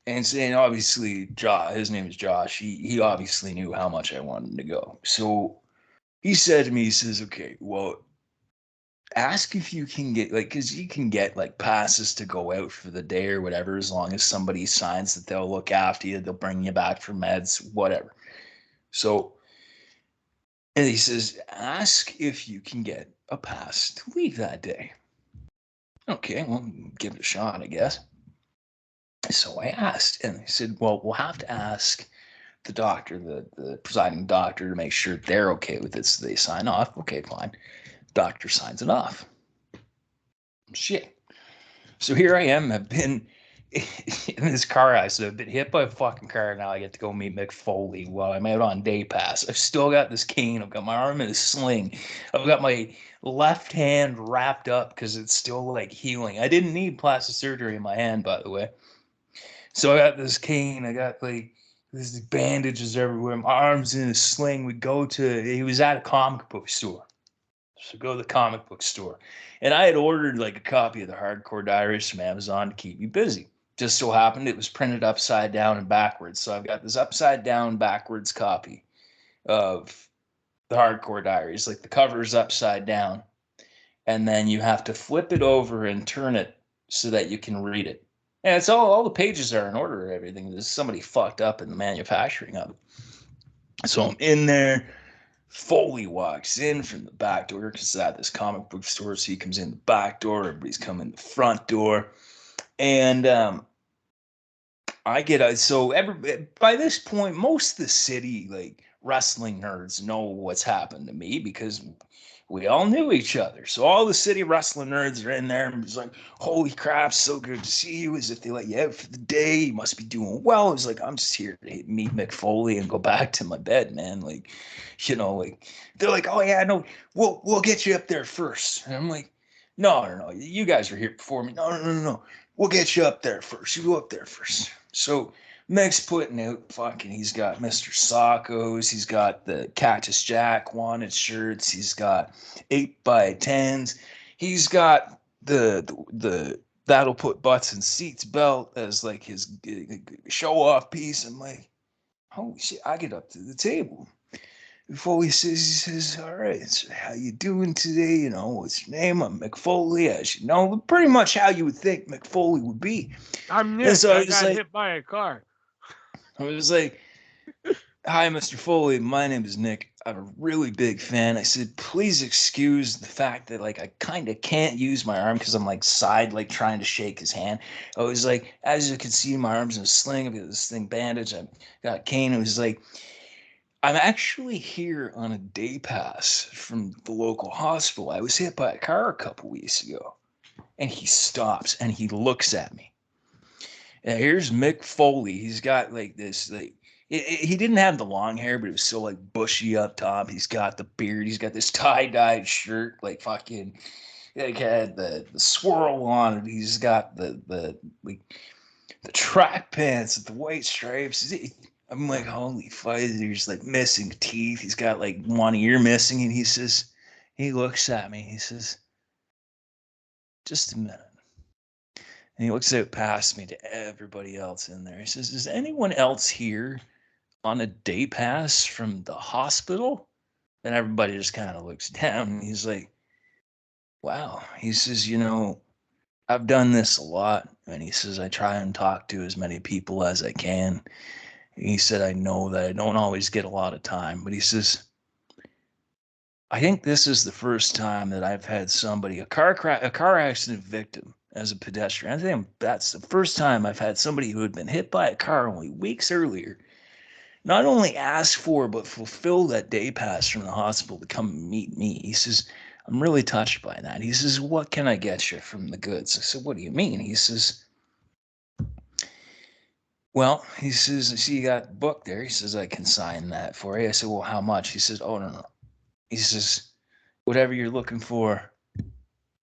B: And saying, obviously, his name is Josh. He obviously knew how much I wanted to go. So he said to me, he says, okay, well, ask if you can get because you can get like passes to go out for the day or whatever, as long as somebody signs that they'll look after you, they'll bring you back for meds, whatever. So, and he says, ask if you can get a pass to leave that day. Okay, well, give it a shot, I guess. So I asked, and he said, well, we'll have to ask the doctor, the presiding doctor, to make sure they're okay with it. So they sign off. Okay, fine. Doctor signs it off. Shit. So here I am. I've been in this car accident. I've been hit by a fucking car. Now I get to go meet Mick Foley while I'm out on day pass. I've still got this cane. I've got my arm in a sling. I've got my left hand wrapped up because it's still like healing. I didn't need plastic surgery in my hand, by the way. So I got this cane. I got like these bandages everywhere. My arm's in a sling. He was at a comic book store. So go to the comic book store. And I had ordered like a copy of the Hardcore Diaries from Amazon to keep me busy. Just so happened it was printed upside down and backwards. So I've got this upside down backwards copy of the Hardcore Diaries. Like the cover is upside down. And then you have to flip it over and turn it so that you can read it. And it's all the pages are in order and everything. There's somebody fucked up in the manufacturing of it. So I'm in there. Foley walks in from the back door because it's at this comic book store. So he comes in the back door. Everybody's coming the front door. And I get so by this point, most of the city, like wrestling nerds, know what's happened to me because we all knew each other. So all the city wrestling nerds are in there and it's like, holy crap, so good to see you. As if they let you out for the day. You must be doing well. It's like, I'm just here to meet Mick Foley and go back to my bed, man. Like, you know, like they're like, oh yeah, no, we'll get you up there first. And I'm like, no. You guys are here before me. No. We'll get you up there first. You go up there first. So Meg's putting out fucking, he's got Mr. Sockos, he's got the Cactus Jack wanted shirts, he's got 8x10s, he's got the that'll put butts in seats belt as like his show off piece. I'm like, holy shit! I get up to the table. Before he says, all right, so how you doing today? You know, what's your name? I'm McFoley, as you know, pretty much how you would think McFoley would be.
A: I'm Nick.
B: And so
A: I got hit by a car.
B: I was like, hi, Mr. Foley. My name is Nick. I'm a really big fan. I said, please excuse the fact that like I kind of can't use my arm because I'm like like trying to shake his hand. I was like, as you can see, my arm's in a sling. I've got this thing bandaged. I've got a cane. It was like, I'm actually here on a day pass from the local hospital. I was hit by a car a couple weeks ago. And he stops and he looks at me. And here's Mick Foley. He's got like this, like, he didn't have the long hair, but it was still like bushy up top. He's got the beard. He's got this tie-dyed shirt, like fucking, like had the swirl on it. He's got the track pants with the white stripes. I'm like, holy fuck, there's like missing teeth. He's got like one ear missing. And he looks at me. He says, just a minute. And he looks out past me to everybody else in there. He says, is anyone else here on a day pass from the hospital? And everybody just kind of looks down. And he's like, wow. He says, you know, I've done this a lot. And he says, I try and talk to as many people as I can. He said, I know that I don't always get a lot of time, but he says, I think this is the first time that I've had somebody, a car accident victim as a pedestrian. I think that's the first time I've had somebody who had been hit by a car only weeks earlier, not only ask for, but fulfill that day pass from the hospital to come meet me. He says, I'm really touched by that. He says, what can I get you from the goods? I said, what do you mean? He says, well, he says, I see you got the book there. He says, I can sign that for you. I said, well, how much? He says, oh, no. He says, whatever you're looking for,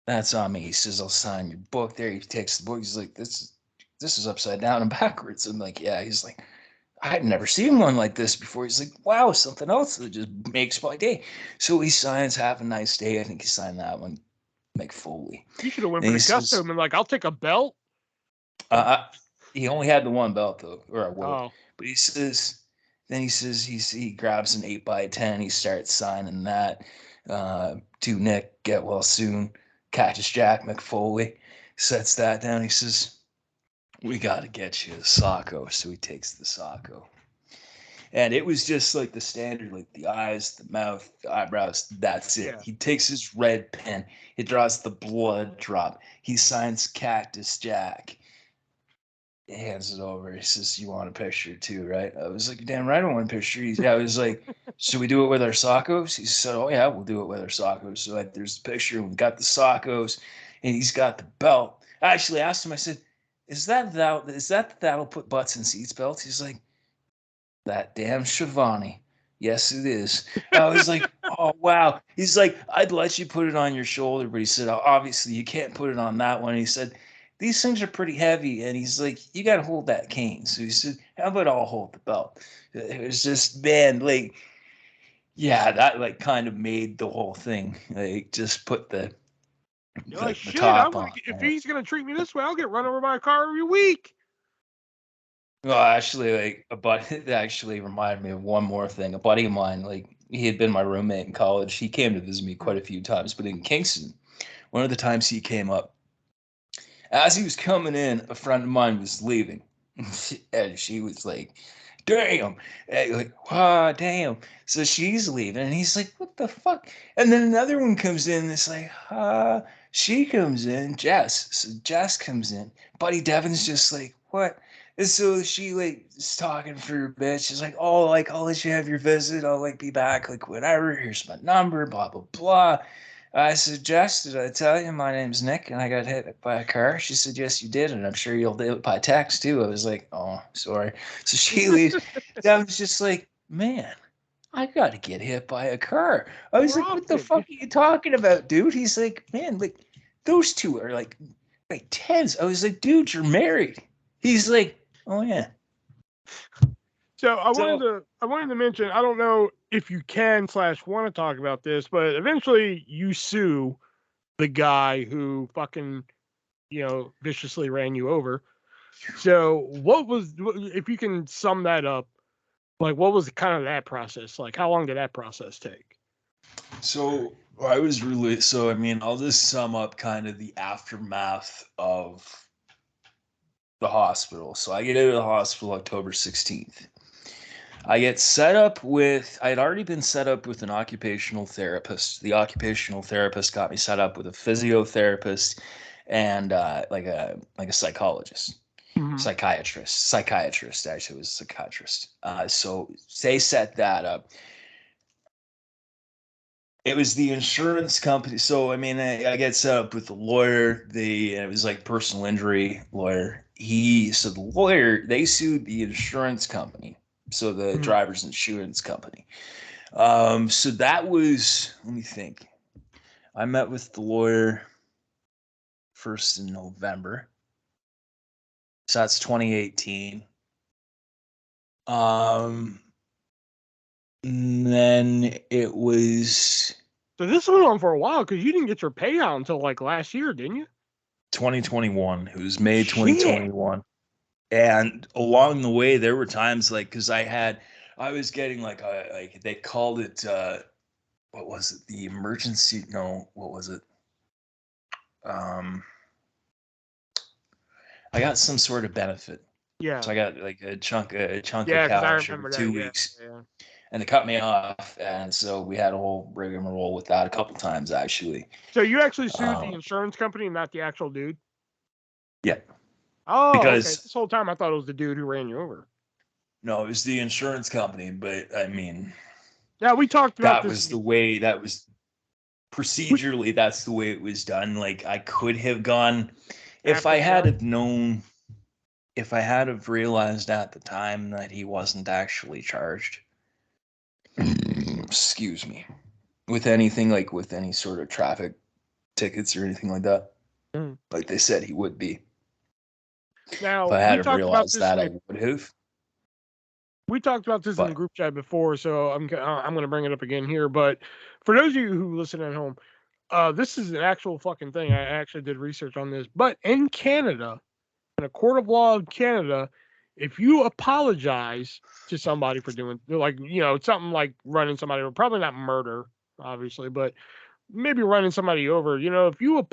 B: that's on me. He says, I'll sign your book there. He takes the book. He's like, this is upside down and backwards. I'm like, yeah. He's like, I had never seen one like this before. He's like, wow, something else that just makes my day. So he signs, have a nice day. I think he signed that one, McFoley.
A: You should have went for the custom and like, I'll take a belt.
B: He only had the one belt though, or a wool.
A: Oh.
B: But he says, he grabs an 8x10. He starts signing that to Nick, get well soon. Catches Jack McFoley, sets that down. He says, we got to get you a Sacco. So he takes the Sacco. And it was just like the standard, like the eyes, the mouth, the eyebrows. That's it. Yeah. He takes his red pen. He draws the blood drop. He signs Cactus Jack. He hands it over. He says, you want a picture too, right? I was like, damn right I want a picture. I was like, should we do it with our Saccos? He said, oh yeah, we'll do it with our Saccos. So like, there's the picture, and we got the Saccos, and he's got the belt. I actually asked him, I said, is that that'll put butts in seats belt? He's like, that damn Shivani. Yes, it is. I was like, oh, wow. He's like, I'd let you put it on your shoulder, but he said, oh, obviously you can't put it on that one. He said, these things are pretty heavy. And he's like, you got to hold that cane. So he said, how about I'll hold the belt? It was just, man, like, yeah, that like kind of made the whole thing. Like, just put the top on.
A: If he's going to treat me this way, I'll get run over by a car every week.
B: Well, actually, like it actually reminded me of one more thing. A buddy of mine, like he had been my roommate in college. He came to visit me quite a few times, but in Kingston, one of the times he came up, as he was coming in, a friend of mine was leaving, and she was like, "Damn!" And like, "Wow, damn!" So she's leaving, and he's like, "What the fuck?" And then another one comes in. And it's like, she comes in, Jess. So Jess comes in. Buddy Devin's just like, "What?" And so she like is talking for a bit. She's like, oh, like I'll let you have your visit. I'll like be back, like whatever. Here's my number, blah blah blah. I said, Jess, did I tell you my name's Nick and I got hit by a car? She said, yes, you did, and I'm sure you'll do it by text too. I was like, oh, sorry. So she leaves. I was just like, man, I got to get hit by a car. I was like, what the fuck are you talking about, dude? He's like, man, like those two are like tens. I was like, dude, you're married. He's like, oh yeah.
A: So I wanted to mention, I don't know if you can / want to talk about this, but eventually you sue the guy who fucking viciously ran you over. So if you can sum that up, like what was kind of that process? Like how long did that process take?
B: So I'll just sum up kind of the aftermath of the hospital. So I get out of the hospital October 16th. I had already been set up with an occupational therapist. The occupational therapist got me set up with a physiotherapist and like a psychologist,
A: Mm-hmm.
B: psychiatrist actually was a psychiatrist. So they set that up. It was the insurance company. So I get set up with the lawyer. It was like personal injury lawyer. The lawyer, they sued the insurance company. So the
A: Mm-hmm.
B: driver's insurance company. So that was, let me think. I met with the lawyer first in November. So that's 2018. And then it was
A: So this went on for a while because you didn't get your payout until like last year, didn't you?
B: 2021. It was May
A: Shit.
B: 2021. And along the way, there were times like, because I was getting like they called it, what was it? The emergency? No, what was it? I got some sort of benefit.
A: Yeah.
B: So I got like a chunk of
A: Yeah, because I
B: cash every
A: remember that.
B: 2 weeks,
A: Yeah.
B: and they cut me off, and so we had a whole rigmarole with that a couple times actually.
A: So you actually sued the
B: Um,
A: insurance company, not the actual dude?
B: yeah,
A: Oh, okay.
B: because
A: This whole time I thought it was the dude who ran you over.
B: no, it was the insurance company, but
A: Yeah, we talked about
B: that
A: this.
B: was the way that was procedurally. That's the way it was done. Like I could have gone if
A: After
B: I
A: the
B: had
A: fact.
B: have known, if I had have realized at the time that he wasn't actually charged. Excuse me. With anything, like with any sort of traffic tickets or anything like that.
A: Mm.
B: Like they said he would be. If
A: Now
B: I had
A: we
B: have
A: talked about
B: realized
A: this
B: that,
A: in
B: I
A: the
B: would have.
A: we talked about this in the
B: But
A: group chat before, so I'm going to bring it up again here. But for those of you who listen at home, this is an actual fucking thing. I actually did research on this. But in Canada, in a court of law of Canada, if you apologize to somebody for doing something like running somebody over, probably not murder, obviously, but maybe running somebody over, if you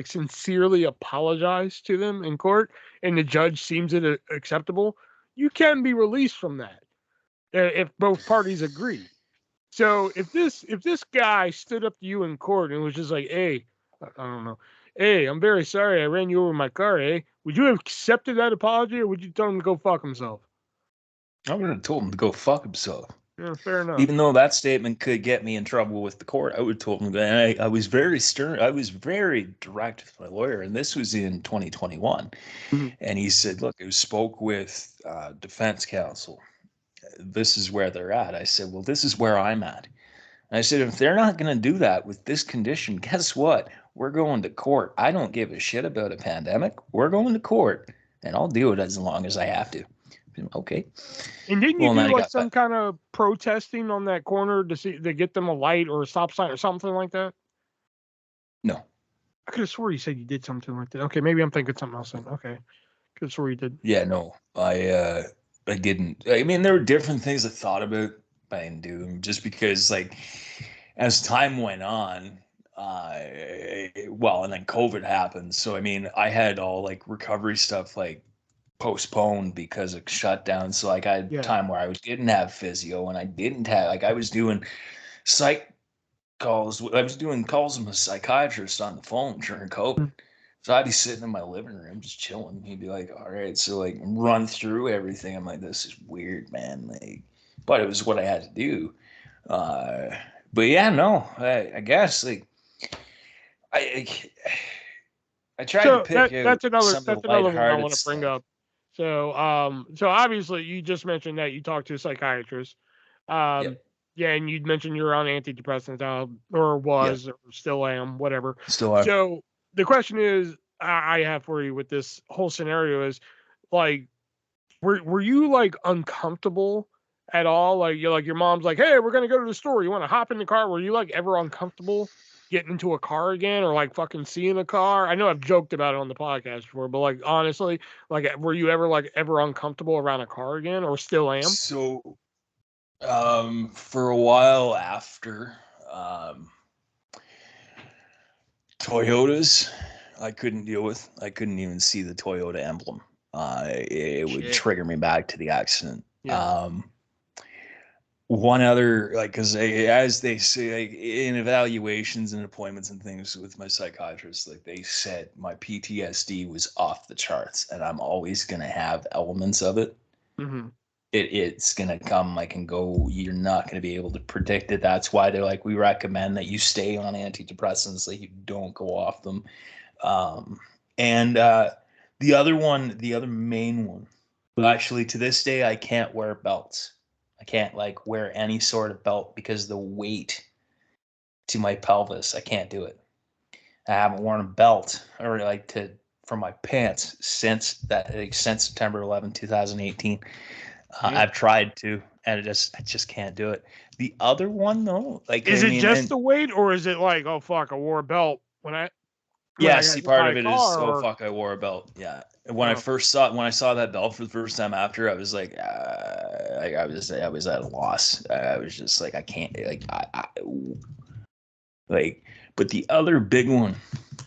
A: sincerely apologize to them in court and the judge seems it acceptable, you can be released from that if both parties agree. So if this guy stood up to you in court and was just like, "Hey, I don't know, hey, I'm very sorry, I ran you over in my car, eh?" Would you have accepted that apology, or would you tell him to go fuck himself?
B: I would have told him to go fuck himself.
A: Yeah, fair enough.
B: Even though that statement could get me in trouble with the court, I would have told him that I was very stern. I was very direct with my lawyer, and this was in 2021.
A: Mhm.
B: And he said, "Look, I spoke with defense counsel. This is where they're at." I said, "Well, this is where I'm at." And I said, "If they're not going to do that with this condition, guess what? We're going to court. I don't give a shit about a pandemic. We're going to court, and I'll do it as long as I have to." Okay.
A: And didn't you
B: Well, and then
A: do
B: I
A: like
B: got
A: some
B: back.
A: kind of protesting on that corner to get them a light or a stop sign or something like that?
B: No.
A: I could have swore you said you did something like that. Okay, maybe I'm thinking something else then. Okay, could have swore you did.
B: Yeah, no. I didn't. I mean, there were different things I thought about, but I didn't do them just because, like, as time went on, and then COVID happened. So, I had all like recovery stuff like postponed because of shutdown. So, like, I had
A: Yeah.
B: time where didn't have physio and I didn't have, like, I was doing psych calls. I was doing calls with a psychiatrist on the phone during COVID.
A: Mm.
B: So I'd be sitting in my living room just chilling. He'd be like, "All right," so like run through everything. I'm like, "This is weird, man." Like, but it was what I had to do. Uh, but yeah, no, I guess like I I tried to
A: So
B: pick out
A: that's another
B: some of
A: that's
B: the
A: another one I
B: lighthearted
A: want to bring
B: stuff.
A: up. So obviously you just mentioned that you talked to a psychiatrist. Um,
B: Yep,
A: yeah, and you'd mentioned you're on antidepressants, or
B: yep,
A: was, or still am, whatever.
B: still are.
A: So the question is, I have for you with this whole scenario is, like, were you like uncomfortable at all? Like you're like your mom's like, "Hey, we're gonna go to the store. You want to hop in the car?" Were you like ever uncomfortable? getting into a car again, or like fucking seeing a car? I know I've joked about it on the podcast before, but like honestly, like were you ever uncomfortable around a car again, or still am?
B: So, for a while after, Toyotas, I couldn't deal with. I couldn't even see the Toyota emblem. It would trigger me back to the accident.
A: Yeah.
B: One other, like, because as they say, like, in evaluations and appointments and things with my psychiatrist, like they said, my PTSD was off the charts, and I'm always gonna have elements of it.
A: Mm-hmm.
B: It's gonna come like and go. You're not gonna be able to predict it. That's why they're like, we recommend that you stay on antidepressants, like you don't go off them. And the other one, the other main one, but actually to this day, I can't wear belts. I can't like wear any sort of belt because the weight to my pelvis, I can't do it. I haven't worn a belt or like to for my pants since that, like, since September 11, 2018. I've tried to, and I just can't do it. The other one though, like,
A: is
B: I
A: it
B: mean,
A: just the weight, or is it like, oh fuck, I wore a belt when I got
B: see,
A: hit
B: part
A: by a
B: of it is,
A: car?
B: oh
A: Or
B: fuck, I wore a belt. Yeah, when I saw that belt for the first time after, I was like, I was at a loss. I was just like, I can't, like, like. But the other big one,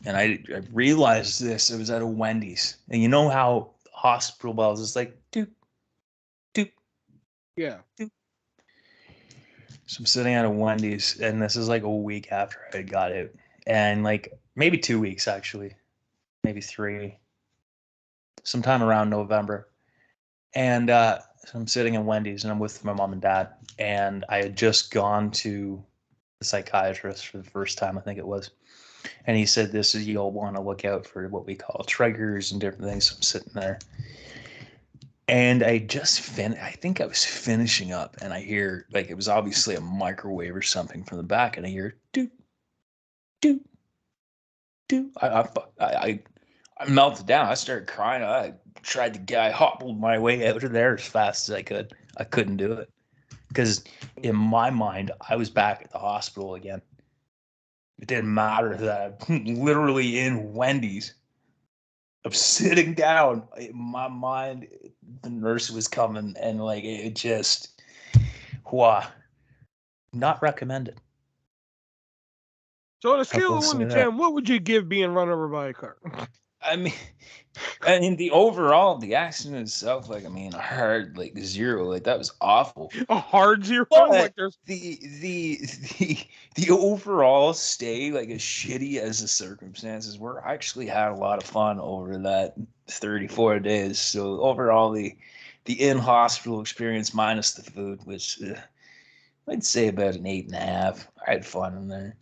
B: and I realized this, it was at a Wendy's, and you know how hospital bells is like, doop doop.
A: yeah.
B: So I'm sitting at a Wendy's, and this is like a week after I got out, and like maybe 2 weeks actually, maybe 3, sometime around November. And so I'm sitting at Wendy's, and I'm with my mom and dad, and I had just gone to the psychiatrist for the first time, I think it was, and he said, "This is, you'll want to look out for what we call triggers and different things." So I'm sitting there, and I think I was finishing up, and I hear, like, it was obviously a microwave or something from the back, and I hear doot doot doot. I melted down. I started crying. I hobbled my way out of there as fast as I could. I couldn't do it because in my mind, I was back at the hospital again. It didn't matter that I'm literally in Wendy's. I'm sitting down. In my mind, the nurse was coming, and like it just, wah, not recommended.
A: So on a scale of 1 to 10, what would you give being run over by a car?
B: I mean, the accident itself, like, I mean, hard, like 0, like that was awful.
A: A hard 0?
B: But
A: like there's
B: the overall stay, like as shitty as the circumstances were, I actually had a lot of fun over that 34 days. So overall, the in hospital experience minus the food was, I'd say about an 8.5. I had fun in there.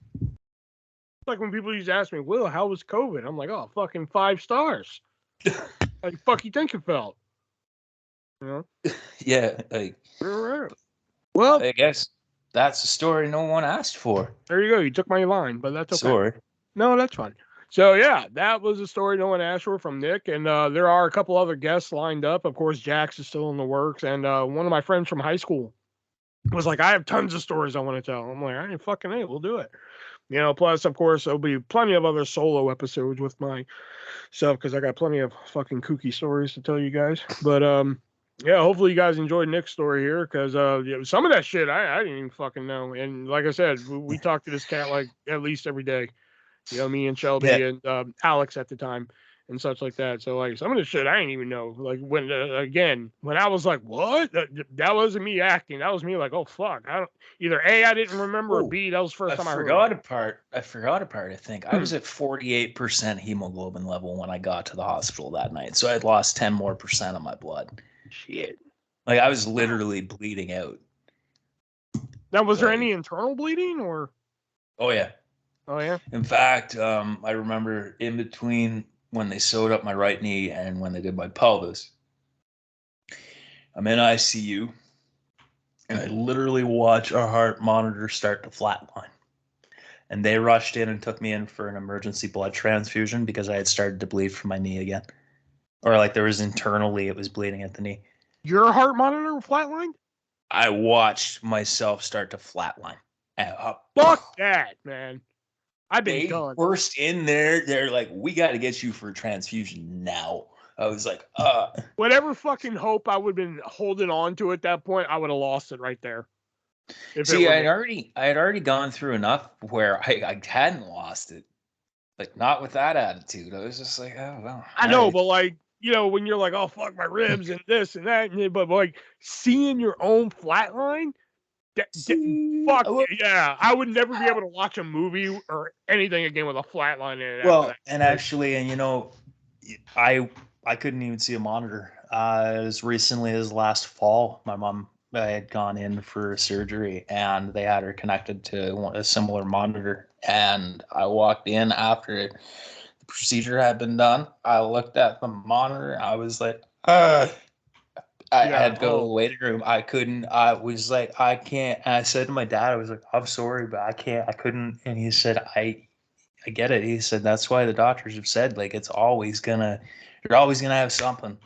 A: Like when people used to ask me, Will, how was COVID? I'm like, oh, fucking 5 stars. How the fuck you think it felt? You know?
B: Yeah, like,
A: well,
B: I guess that's a story no one asked for.
A: There you go. You took my line, but that's okay.
B: Sorry.
A: No, that's fine. So yeah, that was a story no one asked for from Nick, and there are a couple other guests lined up. Of course, Jax is still in the works, and one of my friends from high school was like, I have tons of stories I want to tell. I'm like, I ain't fucking it. We'll do it. You know, plus, of course, there'll be plenty of other solo episodes with my stuff because I got plenty of fucking kooky stories to tell you guys. But yeah, hopefully you guys enjoyed Nick's story here because some of that shit I didn't even fucking know. And like I said, we talked to this cat like at least every day. You know, me and Shelby and Alex at the time and such like that. So like some of the shit I didn't even know. Like when when I was like, what? That wasn't me acting. That was me like, oh fuck. I didn't remember, or B, that was the first time I heard.
B: I forgot a part. I think I was at 48% hemoglobin level when I got to the hospital that night. So I had lost 10% more of my blood.
A: Shit.
B: Like I was literally bleeding out.
A: Now, was there any internal bleeding or?
B: Oh yeah.
A: Oh yeah.
B: In fact, I remember in between when they sewed up my right knee and when they did my pelvis, I'm in ICU, and I literally watch our heart monitor start to flatline. And they rushed in and took me in for an emergency blood transfusion because I had started to bleed from my knee again. Or like there was internally, it was bleeding at the knee.
A: Your heart monitor flatlined?
B: I watched myself start to flatline.
A: Fuck that, man. I've been
B: They
A: done.
B: burst in there. They're like, we got to get you for a transfusion now. I was like,
A: Whatever fucking hope I would have been holding on to at that point, I would have lost it right there.
B: See, I had already gone through enough where I hadn't lost it. Like, not with that attitude. I was just like, oh well.
A: I know, but like, you know, when you're like, oh fuck my ribs and this and that, but like seeing your own flatline, fuck yeah, I would never be able to watch a movie or anything again with a flatline in it.
B: Well, and actually, and you know, I couldn't even see a monitor. As recently as last fall, my mom had gone in for surgery, and they had her connected to a similar monitor. And I walked in after the procedure had been done. I looked at the monitor. I was like, I had to go to the waiting room. I couldn't. I was like, I can't. And I said to my dad, I was like, I'm sorry, but I can't. I couldn't. And he said, I get it. He said that's why the doctors have said like you're always gonna have something.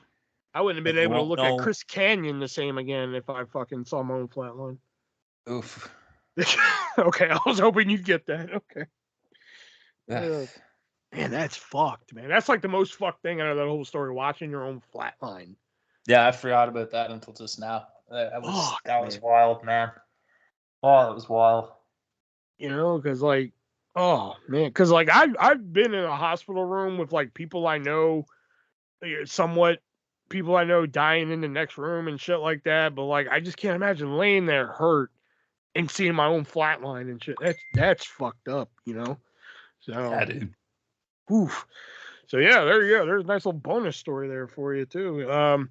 A: I wouldn't have been able to look at Chris Canyon the same again if I fucking saw my own flatline.
B: Oof.
A: Okay, I was hoping you'd get that. Okay. Man, that's fucked, man. That's like the most fucked thing out of that whole story, watching your own flatline.
B: Yeah, I forgot about that until just now. That was wild, man. Oh, it was wild.
A: You know, because like, oh man, because like I've been in a hospital room with like people I know, somewhat people I know dying in the next room and shit like that. But like, I just can't imagine laying there hurt and seeing my own flatline and shit. That's fucked up, you know. So
B: yeah, dude.
A: Oof. So yeah, there you go. There's a nice little bonus story there for you too. So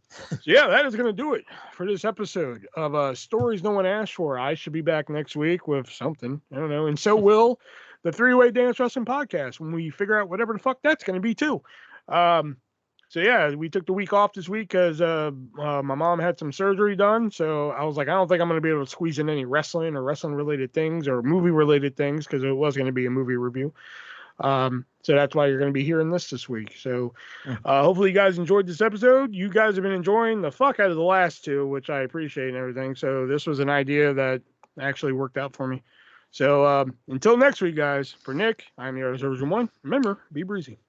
A: yeah, that is gonna do it for this episode of Stories No One Asked For. I should be back next week with something. I don't know, and so will the Three-Way Dance Wrestling Podcast when we figure out whatever the fuck that's gonna be too. So yeah, we took the week off this week because my mom had some surgery done. So I was like, I don't think I'm gonna be able to squeeze in any wrestling or wrestling related things or movie related things because it was gonna be a movie review. So that's why you're going to be hearing this week. So hopefully you guys enjoyed this episode. You guys have been enjoying the fuck out of the last two, which I appreciate and everything. So this was an idea that actually worked out for me. So until next week, guys, for Nick, I'm the ArtistVersion1. Remember, be breezy.